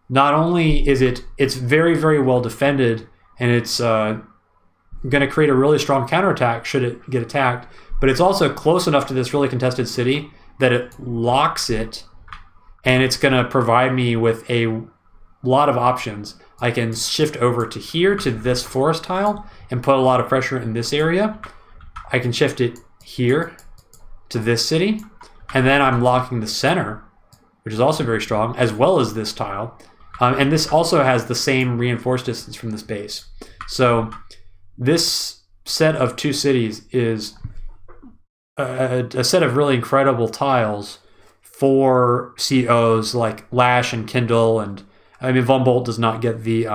not only is it's very, very well defended, and it's going to create a really strong counterattack should it get attacked, but it's also close enough to this really contested city that it locks it, and it's going to provide me with a lot of options. I can shift over to here to this forest tile and put a lot of pressure in this area. I can shift it here to this city, and then I'm locking the center, which is also very strong, as well as this tile. And this also has the same reinforced distance from this base. So this set of 2 cities is a set of really incredible tiles for COs like Lash and Kindle, and I mean Von Bolt does not get the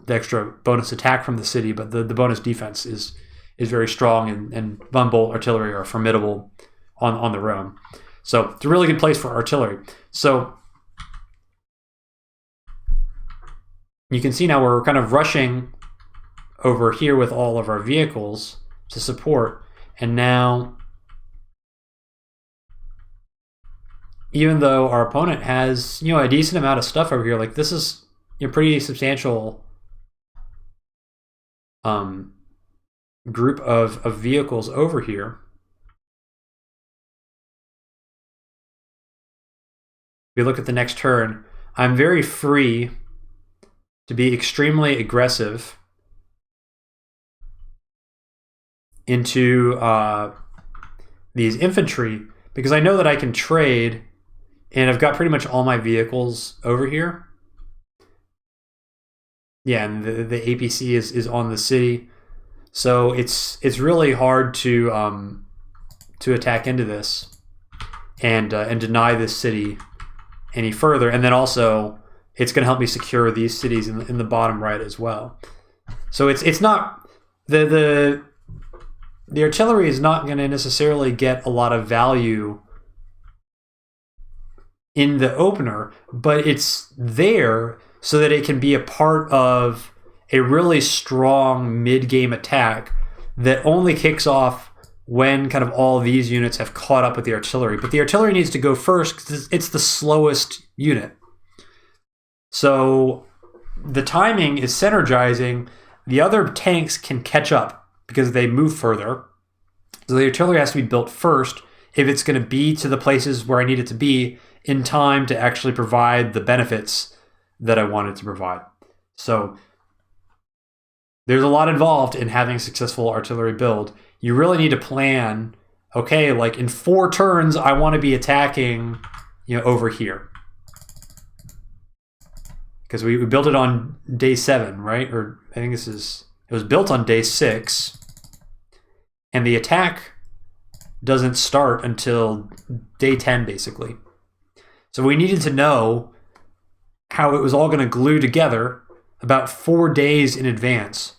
extra bonus attack from the city, but the bonus defense is very strong, and Von Bolt artillery are formidable on their own. So it's a really good place for artillery. So you can see now we're kind of rushing over here with all of our vehicles to support, and now even though our opponent has, a decent amount of stuff over here, like this is a pretty substantial group of vehicles over here. If we look at the next turn, I'm very free to be extremely aggressive into these infantry, because I know that I can trade, and I've got pretty much all my vehicles over here. Yeah, and the APC is on the city, so it's really hard to attack into this and deny this city any further. And then also it's going to help me secure these cities in the bottom right as well. So it's not the artillery is not going to necessarily get a lot of value in the opener, but it's there so that it can be a part of a really strong mid-game attack that only kicks off when kind of all these units have caught up with the artillery. But the artillery needs to go first because it's the slowest unit. So the timing is synergizing. The other tanks can catch up because they move further. So the artillery has to be built first if it's going to be to the places where I need it to be in time to actually provide the benefits that I wanted to provide. So there's a lot involved in having a successful artillery build. You really need to plan, okay, like in 4 turns, I want to be attacking, over here. Because we built it on day 7, right? Or I think it was built on day 6. And the attack doesn't start until day 10, basically. So we needed to know how it was all going to glue together. about 4 days in advance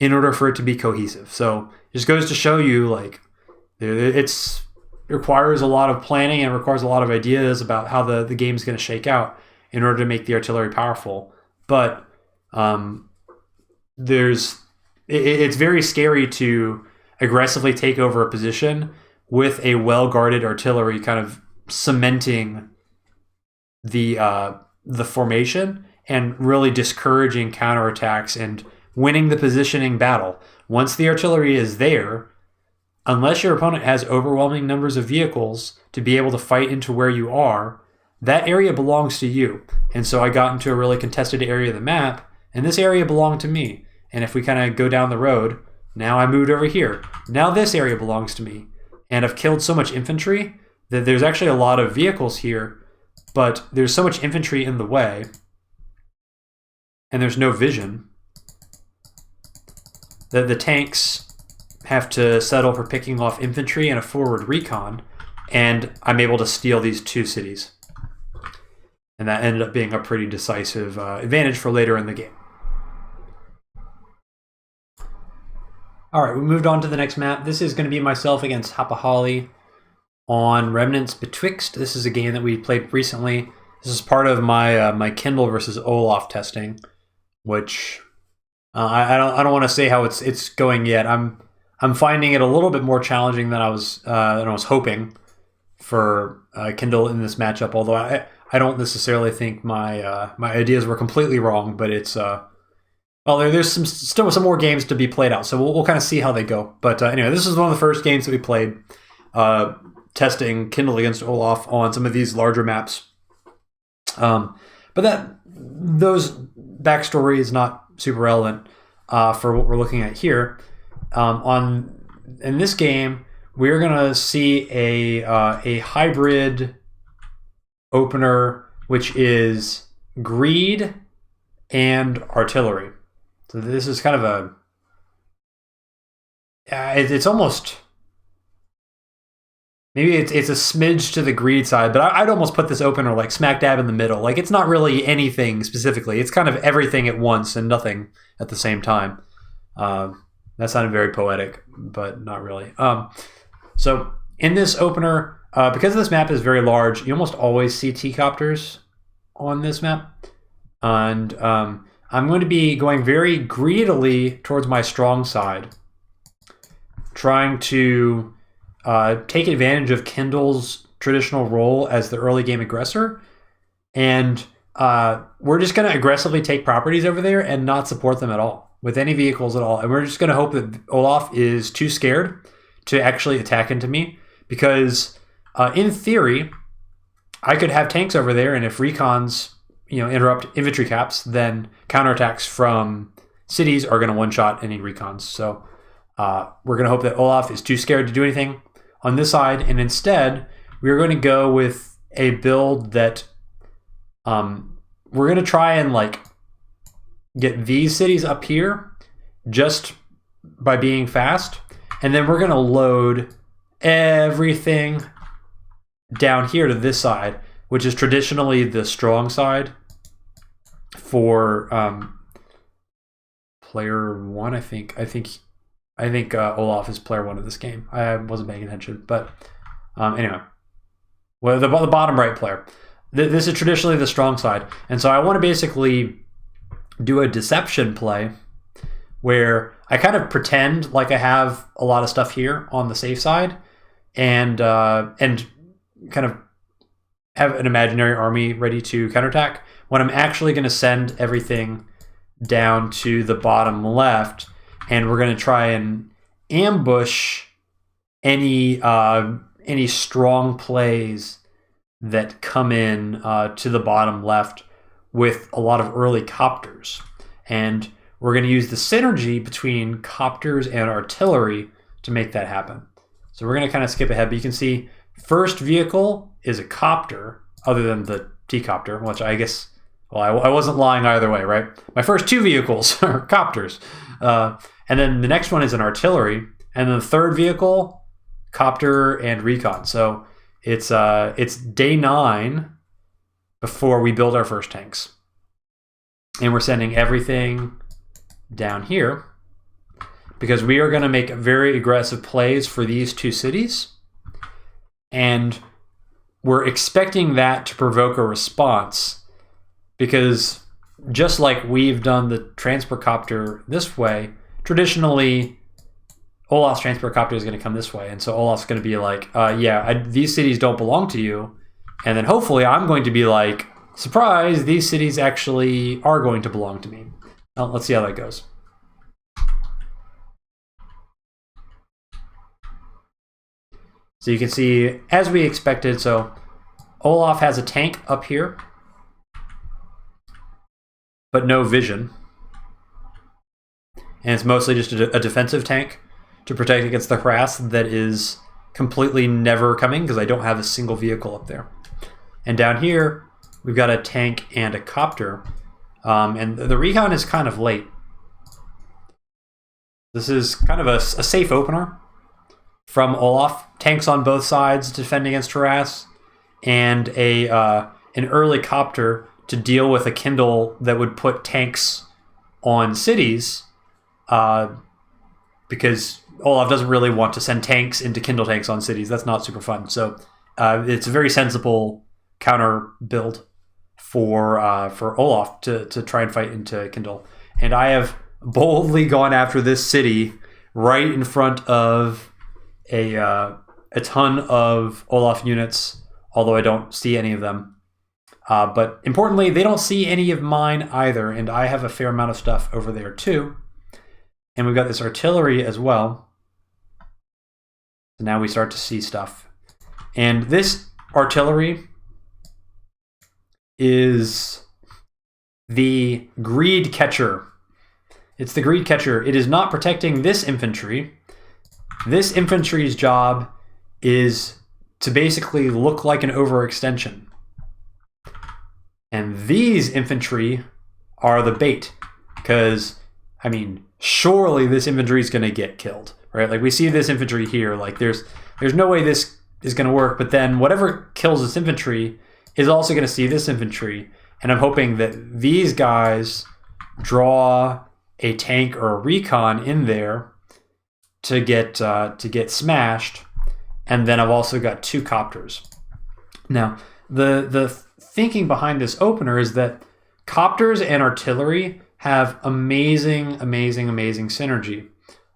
in order for it to be cohesive. So it just goes to show you, like, it requires a lot of planning and requires a lot of ideas about how the game's going to shake out in order to make the artillery powerful. But it's very scary to aggressively take over a position with a well-guarded artillery kind of cementing the formation and really discouraging counterattacks and winning the positioning battle. Once the artillery is there, unless your opponent has overwhelming numbers of vehicles to be able to fight into where you are, that area belongs to you. And so I got into a really contested area of the map, and this area belonged to me. And if we kind of go down the road, now I moved over here. Now this area belongs to me. And I've killed so much infantry that there's actually a lot of vehicles here, but there's so much infantry in the way, and there's no vision, that the tanks have to settle for picking off infantry and a forward recon, and I'm able to steal these 2 cities. And that ended up being a pretty decisive advantage for later in the game. All right, we moved on to the next map. This is going to be myself against hapahauli on Remnants Betwixt. This is a game that we played recently. This is part of my my Kindle versus Olaf testing, which I don't want to say how it's going yet. I'm finding it a little bit more challenging than I was hoping for Kindle in this matchup. Although I don't necessarily think my my ideas were completely wrong, but it's well, there's still some more games to be played out, so we'll kind of see how they go. But anyway, this is one of the first games that we played, testing Kindle against Olaf on some of these larger maps. But those backstory is not super relevant for what we're looking at here. In this game, we're gonna see a hybrid opener, which is greed and artillery. So this is kind of it's almost, maybe it's a smidge to the greed side, but I'd almost put this opener like smack dab in the middle. Like, it's not really anything specifically. It's kind of everything at once and nothing at the same time. That sounded very poetic, but not really. So in this opener, because this map is very large, you almost always see T-copters on this map. And I'm going to be going very greedily towards my strong side, trying to take advantage of Kindle's traditional role as the early game aggressor. And we're just going to aggressively take properties over there and not support them at all, with any vehicles at all. And we're just going to hope that Olaf is too scared to actually attack into me, because in theory, I could have tanks over there, and if recons interrupt infantry caps, then counterattacks from cities are going to one-shot any recons. So we're going to hope that Olaf is too scared to do anything on this side, and instead we're going to go with a build that we're going to try and like get these cities up here just by being fast, and then we're going to load everything down here to this side, which is traditionally the strong side for player 1. I think Olaf is player 1 of this game. I wasn't paying attention, but anyway, well, the bottom right player. This is traditionally the strong side, and so I want to basically do a deception play where I kind of pretend like I have a lot of stuff here on the safe side, and kind of have an imaginary army ready to counterattack, when I'm actually going to send everything down to the bottom left, and we're going to try and ambush any strong plays that come in to the bottom left with a lot of early copters. And we're going to use the synergy between copters and artillery to make that happen. So we're going to kind of skip ahead, but you can see first vehicle is a copter, other than the T-copter, which I guess, well, I wasn't lying either way, right? My first 2 vehicles are copters. And then the next one is an artillery. And then the third vehicle, copter and recon. So it's day 9 before we build our first tanks. And we're sending everything down here because we are going to make very aggressive plays for these two cities. And we're expecting that to provoke a response because just like we've done the transport copter this way, traditionally Olaf's transport copter is going to come this way. And so Olaf's going to be like, these cities don't belong to you. And then hopefully I'm going to be like, surprise, these cities actually are going to belong to me. Well, let's see how that goes. So you can see, as we expected, so Olaf has a tank up here, but no vision. And it's mostly just a defensive tank to protect against the harass that is completely never coming because I don't have a single vehicle up there. And down here, we've got a tank and a copter. And the recon is kind of late. This is kind of a safe opener from Olaf. Tanks on both sides to defend against harass, and an early copter to deal with a Kindle that would put tanks on cities, because Olaf doesn't really want to send tanks into Kindle tanks on cities. That's not super fun. So it's a very sensible counter build for Olaf to try and fight into Kindle. And I have boldly gone after this city right in front of a ton of Olaf units, although I don't see any of them. But importantly, they don't see any of mine either, and I have a fair amount of stuff over there too. And we've got this artillery as well. So now we start to see stuff. And this artillery is the greed catcher. It's the greed catcher. It is not protecting this infantry. This infantry's job is to basically look like an overextension. And these infantry are the bait. Because, I mean, surely this infantry is going to get killed, right? Like we see this infantry here, like there's no way this is going to work, but then whatever kills this infantry is also going to see this infantry. And I'm hoping that these guys draw a tank or a recon in there to get smashed. And then I've also got two copters. Now, the thinking behind this opener is that copters and artillery have amazing synergy.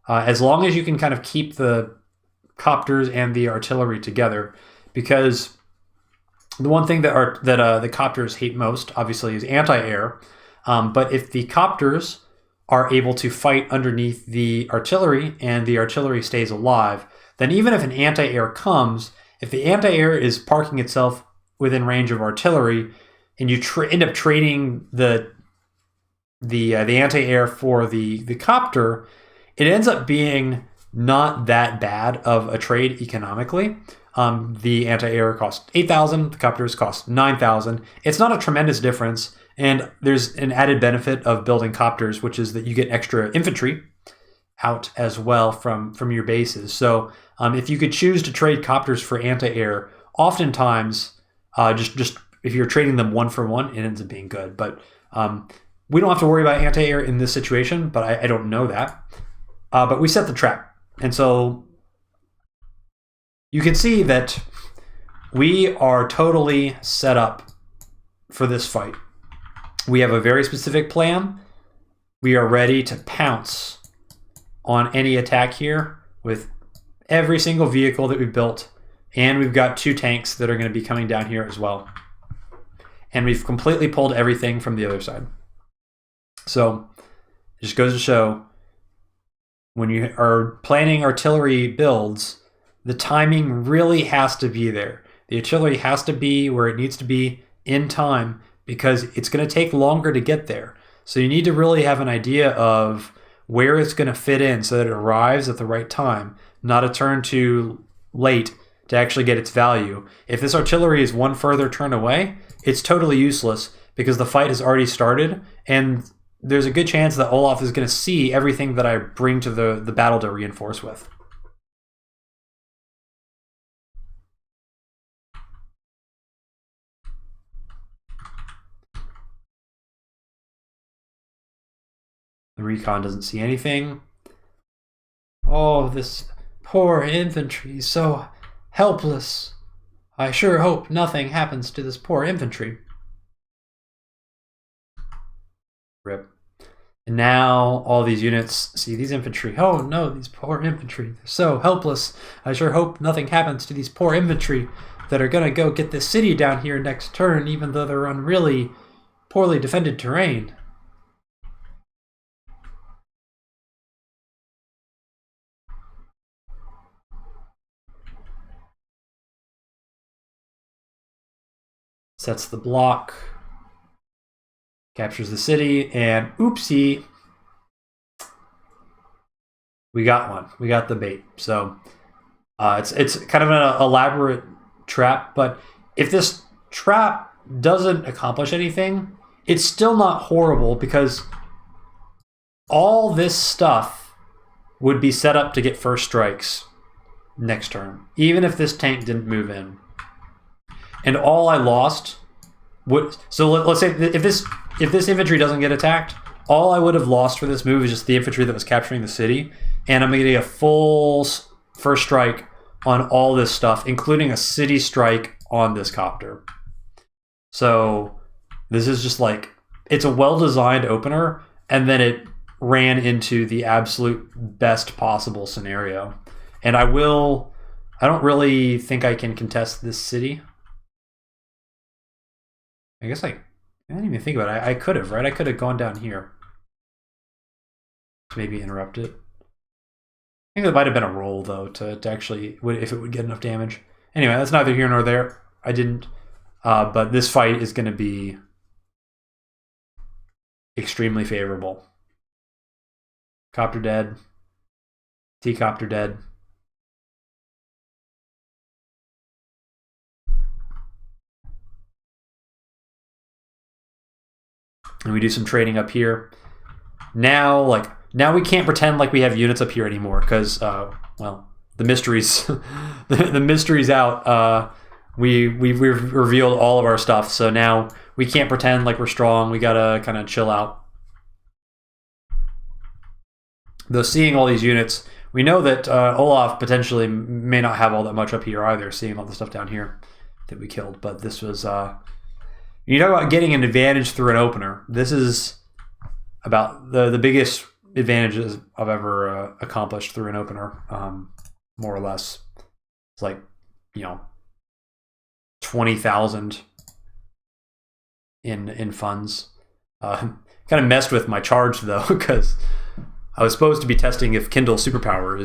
As long as you can kind of keep the copters and the artillery together, because the one thing that the copters hate most, obviously, is anti-air. But if the copters are able to fight underneath the artillery and the artillery stays alive, then even if an anti-air comes, if the anti-air is parking itself within range of artillery, and you end up trading the anti-air for the copter, it ends up being not that bad of a trade economically. The anti-air costs 8,000, the copters cost 9,000. It's not a tremendous difference, and there's an added benefit of building copters, which is that you get extra infantry out as well from your bases. So if you could choose to trade copters for anti-air, oftentimes just if you're trading them one for one, it ends up being good. But we don't have to worry about anti-air in this situation, but I don't know that. But we set the trap. And so you can see that we are totally set up for this fight. We have a very specific plan. We are ready to pounce on any attack here with every single vehicle that we've built. And we've got two tanks that are going to be coming down here as well. And we've completely pulled everything from the other side. So it just goes to show, when you are planning artillery builds, the timing really has to be there. The artillery has to be where it needs to be in time, because it's going to take longer to get there. So you need to really have an idea of where it's going to fit in so that it arrives at the right time, not a turn too late to actually get its value. If this artillery is one further turn away, it's totally useless because the fight has already started, and there's a good chance that Olaf is going to see everything that I bring to the battle to reinforce with. The recon doesn't see anything. Oh, this poor infantry, so helpless. I sure hope nothing happens to this poor infantry. Rip. And now all these units see these infantry. Oh no, these poor infantry. They're so helpless. I sure hope nothing happens to these poor infantry that are gonna go get this city down here next turn, even though they're on really poorly defended terrain. Sets the block. Captures the city, and oopsie. We got one. We got the bait. So it's kind of an elaborate trap, but if this trap doesn't accomplish anything, it's still not horrible because all this stuff would be set up to get first strikes next turn, even if this tank didn't move in. And all I lost would, so let's say if this infantry doesn't get attacked, all I would have lost for this move is just the infantry that was capturing the city, and I'm getting a full first strike on all this stuff, including a city strike on this copter. So this is just like, it's a well-designed opener, and then it ran into the absolute best possible scenario. And I don't really think I can contest this city. I guess I didn't even think about it. I could have, right? I could have gone down here. Maybe interrupt it. I think that might have been a roll, though, to actually, if it would get enough damage. Anyway, that's neither here nor there. I didn't. But this fight is going to be extremely favorable. Copter dead. T-copter dead. And we do some trading up here. Now we can't pretend like we have units up here anymore because, well, the mystery's the mystery's out. We've revealed all of our stuff, so now we can't pretend like we're strong. We gotta kind of chill out. Though seeing all these units, we know that Olaf potentially may not have all that much up here either, seeing all the stuff down here that we killed. But this was, you talk about getting an advantage through an opener. This is about the biggest advantages I've ever accomplished through an opener, more or less. It's like, 20,000 in funds. Kind of messed with my charge though, because I was supposed to be testing if Kindle's superpower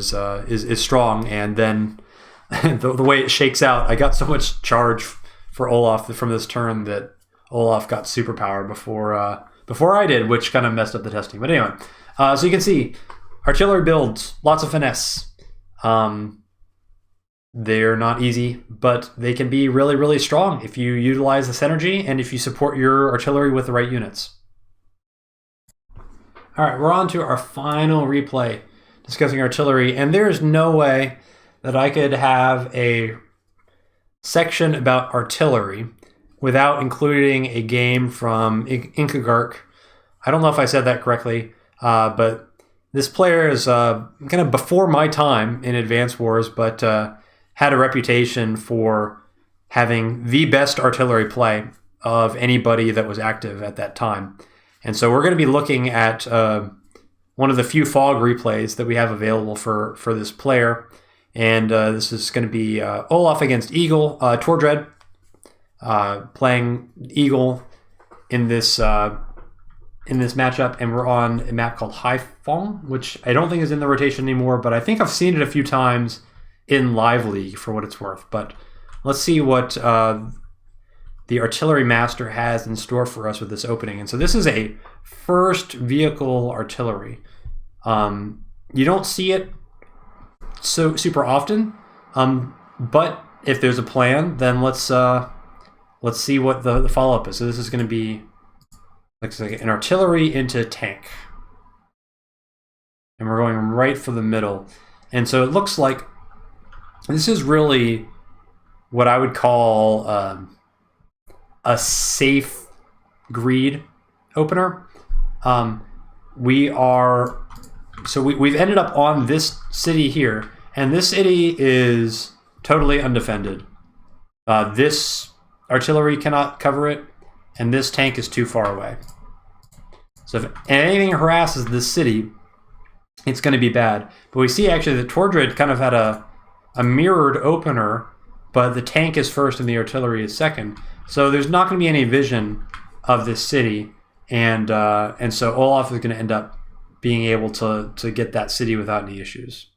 is strong, and then the way it shakes out, I got so much charge for Olaf from this turn that Olaf got superpower before I did, which kind of messed up the testing. But anyway, so you can see artillery builds, lots of finesse. They're not easy, but they can be really, really strong if you utilize the synergy and if you support your artillery with the right units. All right, we're on to our final replay discussing artillery, and there's no way that I could have a section about artillery without including a game from Incuggarch. I don't know if I said that correctly, but this player is kind of before my time in Advance Wars, but had a reputation for having the best artillery play of anybody that was active at that time. And so we're going to be looking at one of the few fog replays that we have available for this player. And this is going to be Olaf against Eagle, Tordread, playing Eagle in this matchup. And we're on a map called Haifong, which I don't think is in the rotation anymore, but I think I've seen it a few times in Live League for what it's worth. But let's see what the Artillery Master has in store for us with this opening. And so this is a first vehicle artillery. You don't see it so super often, but if there's a plan, then let's see what the follow-up is. So this is going to be looks like an artillery into tank, and we're going right for the middle. And so it looks like this is really what I would call a safe greed opener. we've ended up on this city here, and this city is totally undefended. This artillery cannot cover it, and this tank is too far away. So if anything harasses this city, it's going to be bad. But we see actually that Tordread kind of had a mirrored opener, but the tank is first and the artillery is second. So there's not going to be any vision of this city, and so Olaf is going to end up being able to get that city without any issues.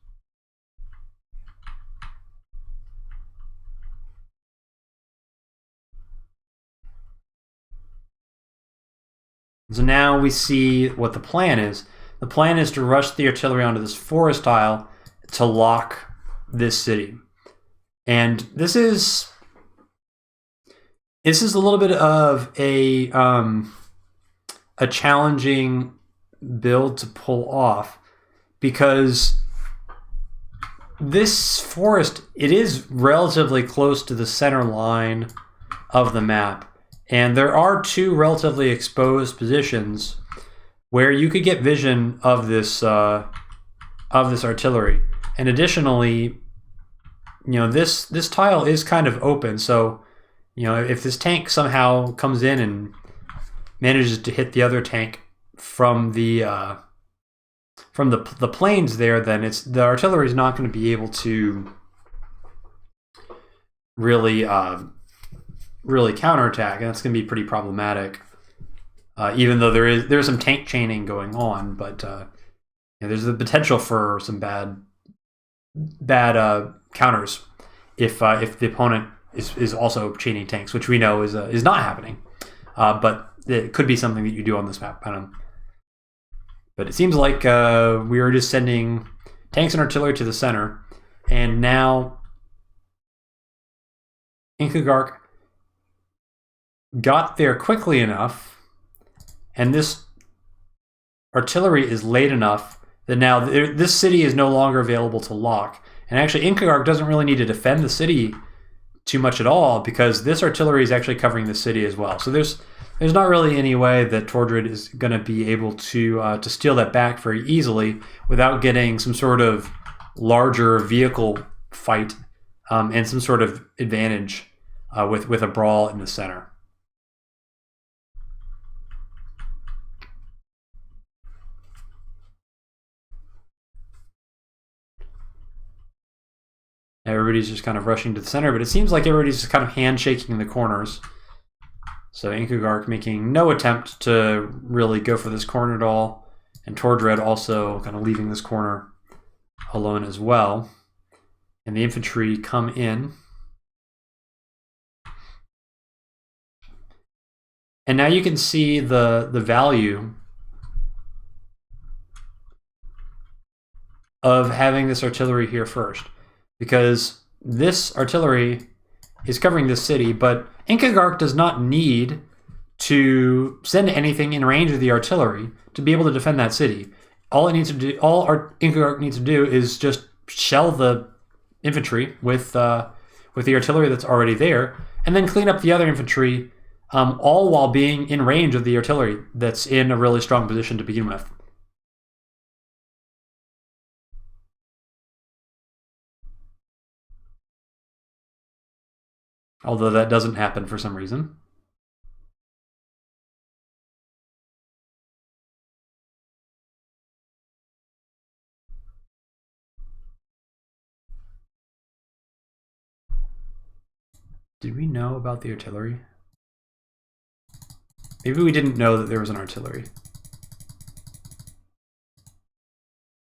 So now we see what the plan is. The plan is to rush the artillery onto this forest tile to lock this city. And this is a little bit of a challenging build to pull off, because this forest, it is relatively close to the center line of the map. And there are two relatively exposed positions where you could get vision of this artillery. And additionally, this tile is kind of open. So, if this tank somehow comes in and manages to hit the other tank from the plains there, then the artillery is not going to be able to really counterattack, and that's going to be pretty problematic. Even though there's some tank chaining going on, but there's the potential for some bad counters if the opponent is also chaining tanks, which we know is not happening. But it could be something that you do on this map. I don't know. But it seems like we are just sending tanks and artillery to the center, and now Incuggarch got there quickly enough, and this artillery is late enough that now this city is no longer available to lock. And actually, Incuggarch doesn't really need to defend the city too much at all, because this artillery is actually covering the city as well. So there's not really any way that Tordread is going to be able to steal that back very easily without getting some sort of larger vehicle fight and some sort of advantage with a brawl in the center. Everybody's just kind of rushing to the center, but it seems like everybody's just kind of handshaking the corners. So Incuggarch making no attempt to really go for this corner at all, and Tordread also kind of leaving this corner alone as well. And the infantry come in. And now you can see the value of having this artillery here first, because this artillery is covering this city, but Incuggarch does not need to send anything in range of the artillery to be able to defend that city. All Incuggarch needs to do is just shell the infantry with the artillery that's already there, and then clean up the other infantry, all while being in range of the artillery that's in a really strong position to begin with. Although that doesn't happen for some reason. Did we know about the artillery? Maybe we didn't know that there was an artillery.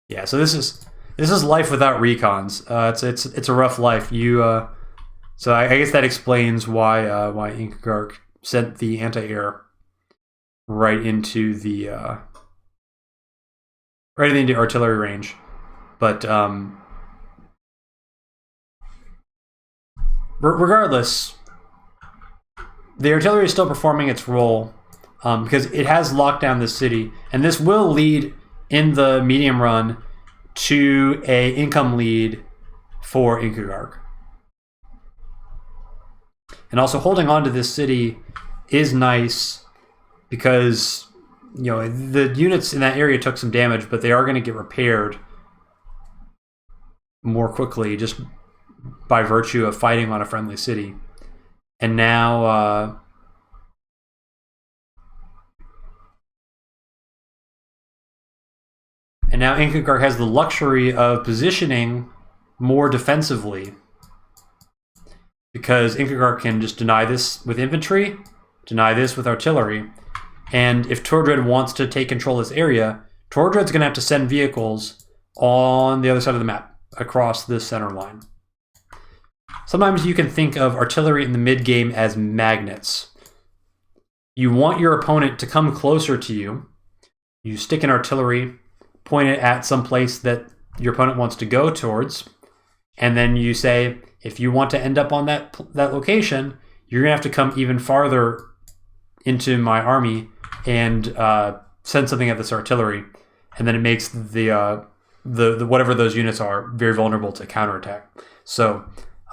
Yeah, so this is life without recons. It's a rough life. So I guess that explains why Incuggarch sent the anti-air right into the artillery range. But regardless, the artillery is still performing its role because it has locked down this city, and this will lead in the medium run to a income lead for Incuggarch. And also holding on to this city is nice because the units in that area took some damage, but they are going to get repaired more quickly just by virtue of fighting on a friendly city. And now Incuggarch has the luxury of positioning more defensively, because Incuggarch can just deny this with infantry, deny this with artillery, and if Tordread wants to take control of this area, Tordread's going to have to send vehicles on the other side of the map across this center line. Sometimes you can think of artillery in the mid-game as magnets. You want your opponent to come closer to you. You stick an artillery, point it at some place that your opponent wants to go towards, and then you say, if you want to end up on that location, you're going to have to come even farther into my army and send something at this artillery, and then it makes the whatever those units are very vulnerable to counterattack. So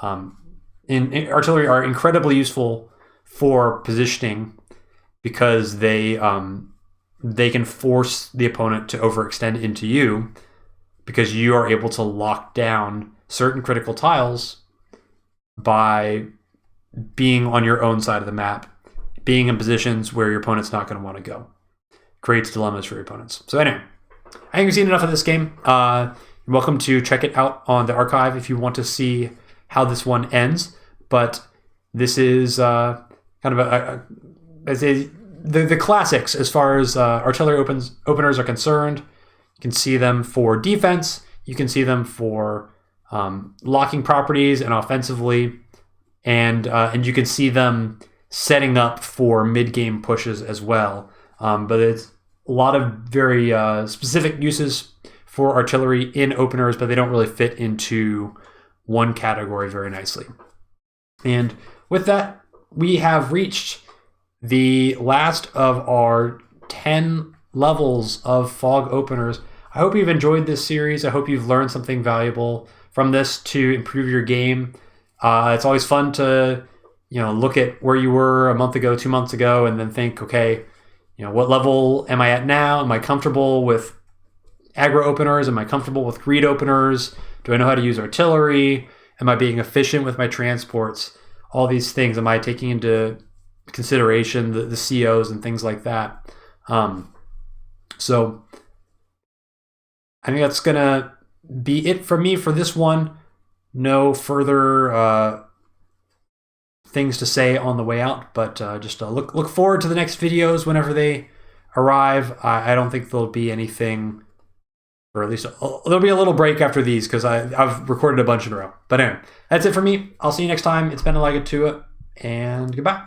artillery are incredibly useful for positioning because they can force the opponent to overextend into you, because you are able to lock down certain critical tiles by being on your own side of the map, being in positions where your opponent's not going to want to go. Creates dilemmas for your opponents. So anyway, I think we've seen enough of this game. You're welcome to check it out on the archive if you want to see how this one ends. But this is kind of the classics as far as artillery openers are concerned. You can see them for defense. You can see them for locking properties and offensively, and you can see them setting up for mid-game pushes as well. But it's a lot of very specific uses for artillery in openers, but they don't really fit into one category very nicely. And with that, we have reached the last of our 10 levels of fog openers. I hope you've enjoyed this series. I hope you've learned something valuable from this to improve your game. It's always fun to look at where you were a month ago, 2 months ago, and then think, okay, what level am I at now? Am I comfortable with aggro openers? Am I comfortable with greed openers? Do I know how to use artillery? Am I being efficient with my transports? All these things. Am I taking into consideration the COs and things like that? So I think that's going to be it for me for this one. No further things to say on the way out, but just look forward to the next videos whenever they arrive. I don't think there'll be anything, or at least there'll be a little break after these because I've recorded a bunch in a row. But anyway, that's it for me. I'll see you next time. It's been Elagatua, and goodbye.